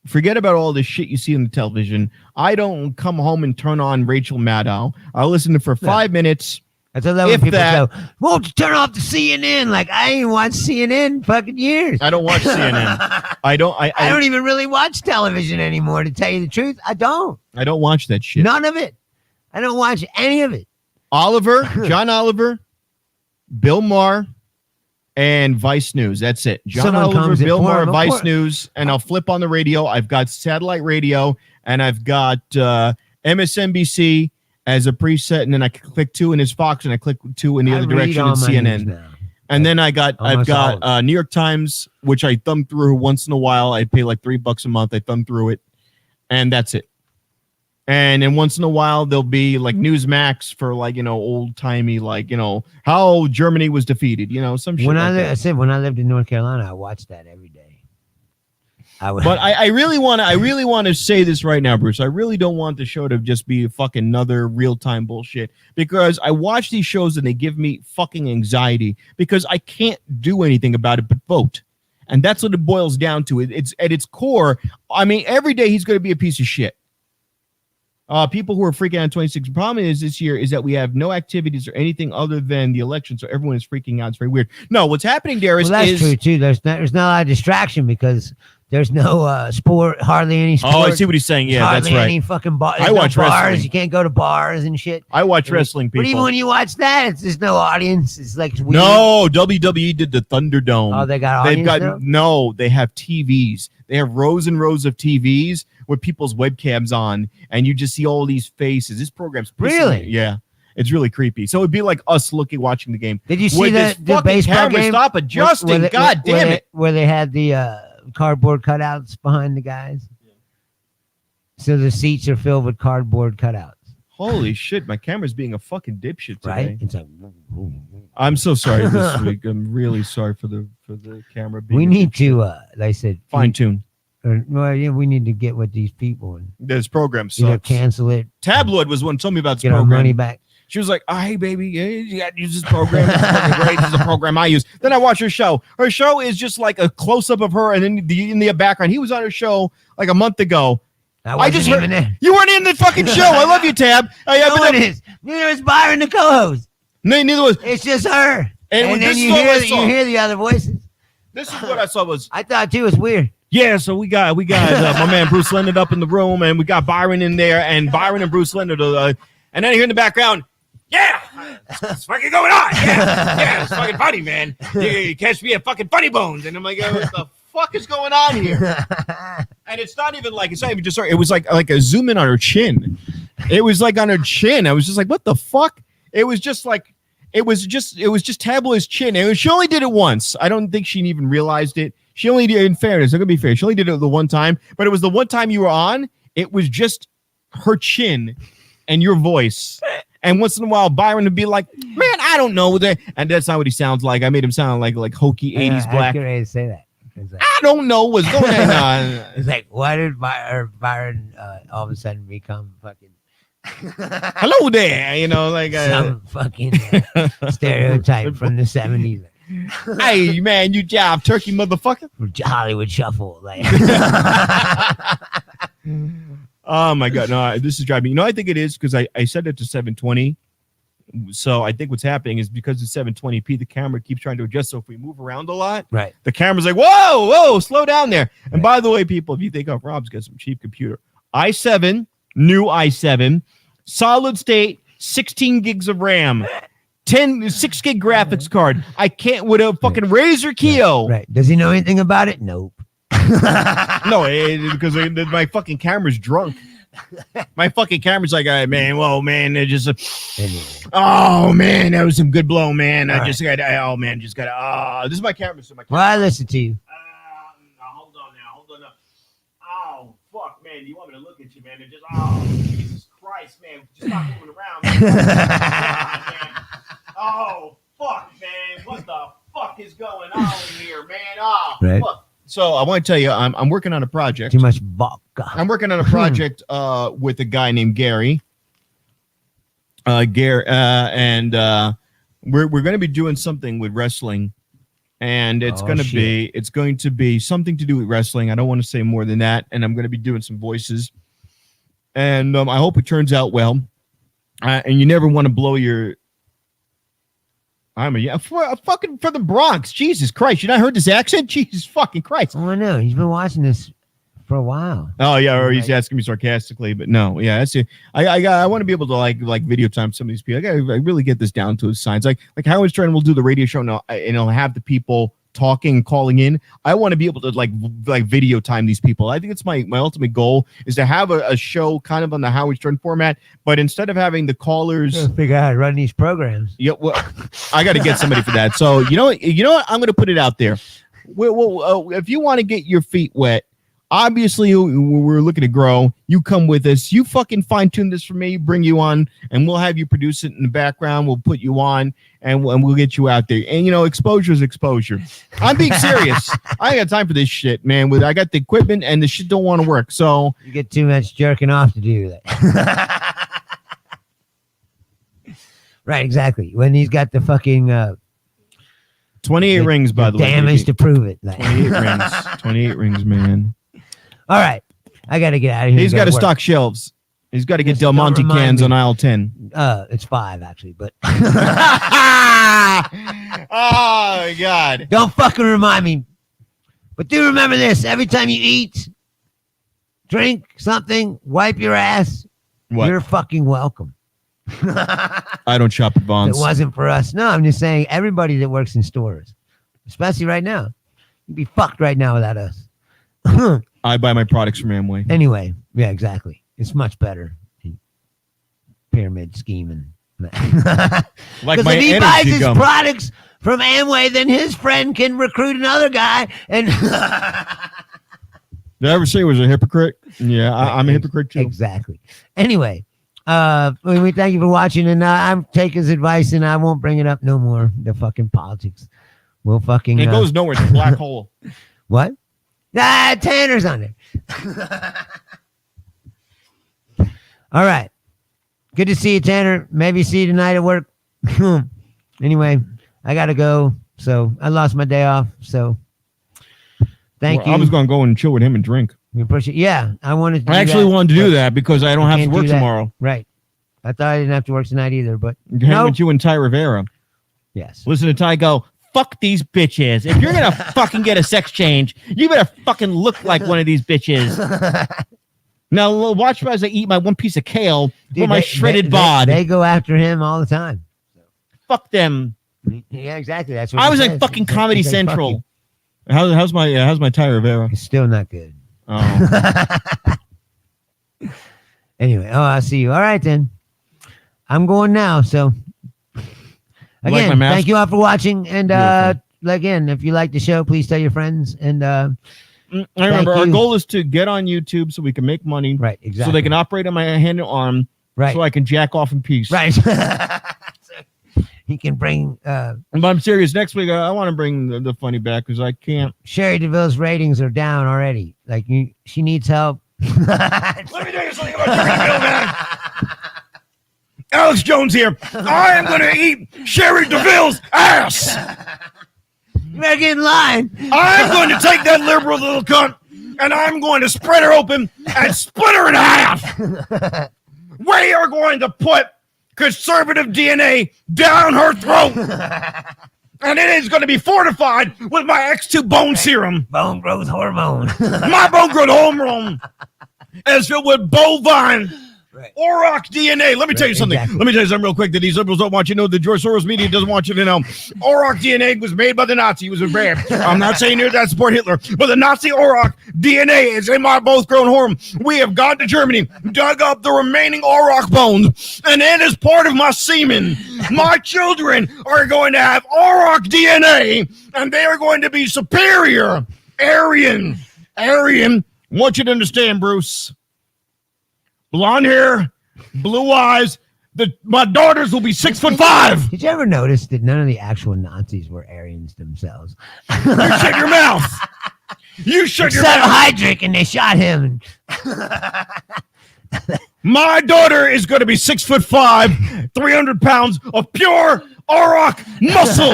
Forget about all this shit you see on the television. I don't come home and turn on Rachel Maddow. I listen to for 5 minutes. That's what when If people that- go, won't you turn off the CNN? Like, I ain't watched CNN in fucking years. I don't watch CNN. I don't even really watch television anymore, to tell you the truth. I don't. I don't watch that shit. None of it. I don't watch any of it. John Oliver, Bill Maher, and Vice News. That's it. John Someone Oliver, comes in Bill for Maher, him, of Vice course. News, and I'll flip on the radio. I've got satellite radio, and I've got MSNBC as a preset, and then I click 2 in his Fox, and I click 2 in the I other read direction all in my CNN. news now. And then I've got Almost all of New York Times, which I thumb through once in a while. I pay like $3 a month. I thumb through it, and that's it. And then once in a while there'll be like Newsmax for like old timey how Germany was defeated. Some shit. When like I that. when I lived in North Carolina, I watched that every day. But I really want to say this right now, Bruce. I really don't want the show to just be fucking another real time bullshit, because I watch these shows and they give me fucking anxiety because I can't do anything about it but vote. And that's what it boils down to. It's at its core. I mean, every day he's going to be a piece of shit. People who are freaking out in 26. The problem is this year is that we have no activities or anything other than the election, so everyone is freaking out. It's very weird. No, what's happening, Darius, Well, that's is true too. There's not a lot of distraction because there's no sport, hardly any sport. oh, I see what he's saying. Yeah, that's hardly right. any fucking bar. I watch bars. wrestling. You can't go to bars and shit. I watch wrestling, people. But even when you watch that, there's no audience. It's like weird. No, WWE did the Thunderdome. Oh, they got They've audience got now? they have TVs. They have rows and rows of TVs with people's webcams on, and you just see all these faces. This program's pissing Really? me. Yeah, it's really creepy. So it'd be like us watching the game. Did you see With the this fucking baseball camera, game? stop adjusting. Where they- God where damn they- it! Where they had the cardboard cutouts behind the guys. So the seats are filled with cardboard cutouts, Holy shit! My camera's being a fucking dipshit today. right? It's like, I'm so sorry this week. I'm really sorry for the camera being. we need to, like I said, fine tune. Well, yeah, we need to get with these people and This program either sucks. cancel it, Tabloid was one who told me about this get our program. money back. She was like, "Oh, hey, baby, yeah, you got to use this program. It's fucking great. This is a program I use." Then I watch her show. Her show is just like a close up of her, and then in the background, he was on her show like a month ago. I just heard even there. you weren't in the fucking show. I love you, Tab. No one is. Neither is Byron, the co-host. Neither was. It's just her. And then this you is what I hear saw. you hear the other voices. This is what I saw was. I thought too it's weird. Yeah, so we got my man Bruce Leonard up in the room, and we got Byron in there, and Byron and Bruce Leonard, and then here in the background, yeah, what's fucking going on? Yeah, it's fucking funny, man. You catch me at fucking Funny Bones, and I'm like, what the fuck is going on here? And it's not even just her. It was like a zoom in on her chin. It was like on her chin. I was just like, what the fuck? It was just Tabloid's chin. And she only did it once. I don't think she even realized it. She only did, in fairness, I'm gonna be fair. She only did it the one time, but it was the one time you were on. It was just her chin and your voice. And once in a while, Byron would be like, "Man, I don't know," and that's not what he sounds like. I made him sound like hokey '80s I black. was ready to say that. It's like, I don't know what's going on. it's like, why did Byron all of a sudden become fucking Hello there, some fucking stereotype from the 70s? hey man, you jive turkey motherfucker. Hollywood Shuffle. Like, Oh my god, no, this is driving me. I think it is because I set it to 720. So I think what's happening is because it's 720p, the camera keeps trying to adjust. So if we move around a lot, right. the camera's like, whoa, slow down there. And by the way, people, if you think, oh, Rob's got some cheap computer, new i7, solid state, 16 gigs of RAM, 6 gig graphics card. I can't with a fucking Razer Kiyo. Right. Does he know anything about it? Nope. No, because my fucking camera's drunk. My fucking camera's like, all right, man. Whoa, man. It just, oh man, that was some good blow, man. I just got, oh man, just got. This is my camera. So my camera. Well, I listen to you. Hold on now. Oh fuck, man. You want me to look at you, man? It just, oh Jesus Christ, man. Just stop moving around. Man. God, man. Oh fuck, man. What the fuck is going on here, man? Oh right. Fuck. So I want to tell you, I'm working on a project. Too much vodka. I'm working on a project with a guy named Gary. We're going to be doing something with wrestling, and it's going to be something to do with wrestling. I don't want to say more than that, and I'm going to be doing some voices, and I hope it turns out well. And you never want to blow your. Fucking from the Bronx. Jesus Christ. You not heard this accent? Jesus fucking Christ. Oh, I know. He's been watching this for a while. Oh, yeah. Or he's asking me sarcastically, but no. Yeah, that's it. I want to be able to like video time some of these people. I really get this down to his signs. Like Howard Stern will do the radio show now, and he'll have the people talking, calling in. I want to be able to like video time these people. I think it's my ultimate goal is to have a show kind of on the Howard Stern format, but instead of having the callers figure out how to run these programs. Yeah, well, I got to get somebody for that. So you know what? I'm going to put it out there. If you want to get your feet wet, obviously we're looking to grow. You come with us. You fucking fine tune this for me. Bring you on, and we'll have you produce it in the background. We'll put you on, and we'll get you out there. And exposure is exposure. I'm being serious. I ain't got time for this shit, man. I got the equipment, and the shit don't want to work. So you get too much jerking off to do that. Right, exactly. When he's got the fucking 28 rings, by the way. Damage to prove it. 28 rings. 28 rings, man. All right. I got to get out of here. He's got to stock shelves. He's got to get Del Monte cans on aisle 10. It's 5, actually, but. Oh, my God. Don't fucking remind me. But do remember this. Every time you eat, drink something, wipe your ass, you're fucking welcome. I don't shop at Vons. It wasn't for us. No, I'm just saying everybody that works in stores, especially right now, you'd be fucked right now without us. I buy my products from Amway. Anyway, yeah, exactly. It's much better. Pyramid scheming. Like because if he buys his products from Amway, then his friend can recruit another guy. And did I ever say he was a hypocrite? Yeah, I'm a hypocrite too. Exactly. Anyway, we thank you for watching, and I'm taking his advice, and I won't bring it up no more. The fucking politics. We'll fucking. It goes nowhere. It's a black hole. What? Tanner's on there. All right. Good to see you, Tanner. Maybe see you tonight at work. Anyway, I got to go. So I lost my day off. So thank you. I was going to go and chill with him and drink. We appreciate. Yeah, I wanted to. I actually wanted to do that because I don't have to work tomorrow. Right. I thought I didn't have to work tonight either, but. Hang with you and Ty Rivera. Yes. Listen to Ty go, fuck these bitches. If you're going to fucking get a sex change, you better fucking look like one of these bitches. Now, watch me as I eat my one piece of kale for my shredded bod. They go after him all the time. Fuck them. Yeah, exactly. That's what I was like fucking Comedy Central. How's my Ty Rivera? It's still not good. Oh. Anyway, I'll see you. All right, then. I'm going now, so. Again, thank you all for watching. And again, if you like the show, please tell your friends. And I remember our goal is to get on YouTube so we can make money. Right, exactly. So they can operate on my hand and arm. Right. So I can jack off in peace. Right. He can bring. But I'm serious. Next week, I want to bring the funny back because I can't. Sherry DeVille's ratings are down already. Like, she needs help. Let me tell you something about Sherry DeVille, man. Alex Jones here. I am going to eat Sherry DeVille's ass. You better get in line. I'm going to take that liberal little cunt and I'm going to spread her open and split her in half. We are going to put conservative DNA down her throat. And it is going to be fortified with my X2 bone serum. Bone growth hormone. My bone growth hormone is filled with bovine Right. Auroch DNA. Let me tell you something. exactly. Let me tell you something real quick that these liberals don't want you to know. The George Soros media doesn't want you to know. Auroch DNA was made by the Nazi. It was a brand. I'm not saying here that support Hitler, but the Nazi Auroch DNA is in my both grown home. We have gone to Germany, dug up the remaining Auroch bones, and it is part of my semen. My children are going to have Auroch DNA, and they are going to be superior. Aryan. I want you to understand, Bruce. Blonde hair, blue eyes. My daughters will be 6'5". Did you ever notice that none of the actual Nazis were Aryans themselves? You shut your mouth. You shut your Except mouth. Heydrich, and they shot him. My daughter is going to be 6'5", 300 pounds of pure Auroch muscle.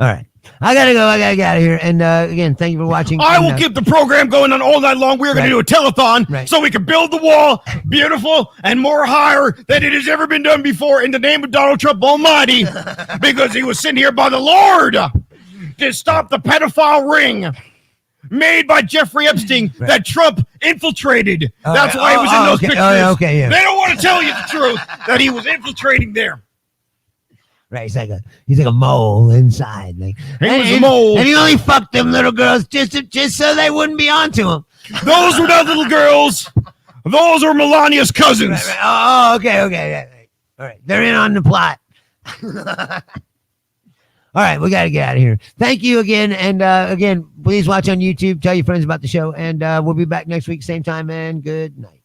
All right. I gotta go. I gotta get out of here. And again, thank you for watching. I And, will keep the program going on all night long. We're going to do a telethon so we can build the wall beautiful and more higher than it has ever been done before in the name of Donald Trump Almighty, because he was sent here by the Lord to stop the pedophile ring made by Jeffrey Epstein that Trump infiltrated. That's why he was in those pictures. Yeah. They don't want to tell you the truth that he was infiltrating there. Right, he's like a mole inside. Like He was a mole. and he only fucked them little girls just so they wouldn't be onto him. Those were not little girls. Those are Melania's cousins. Right. Oh, okay. Right. All right, they're in on the plot. All right, we got to get out of here. Thank you again, and again, please watch on YouTube. Tell your friends about the show, and we'll be back next week, same time, and good night.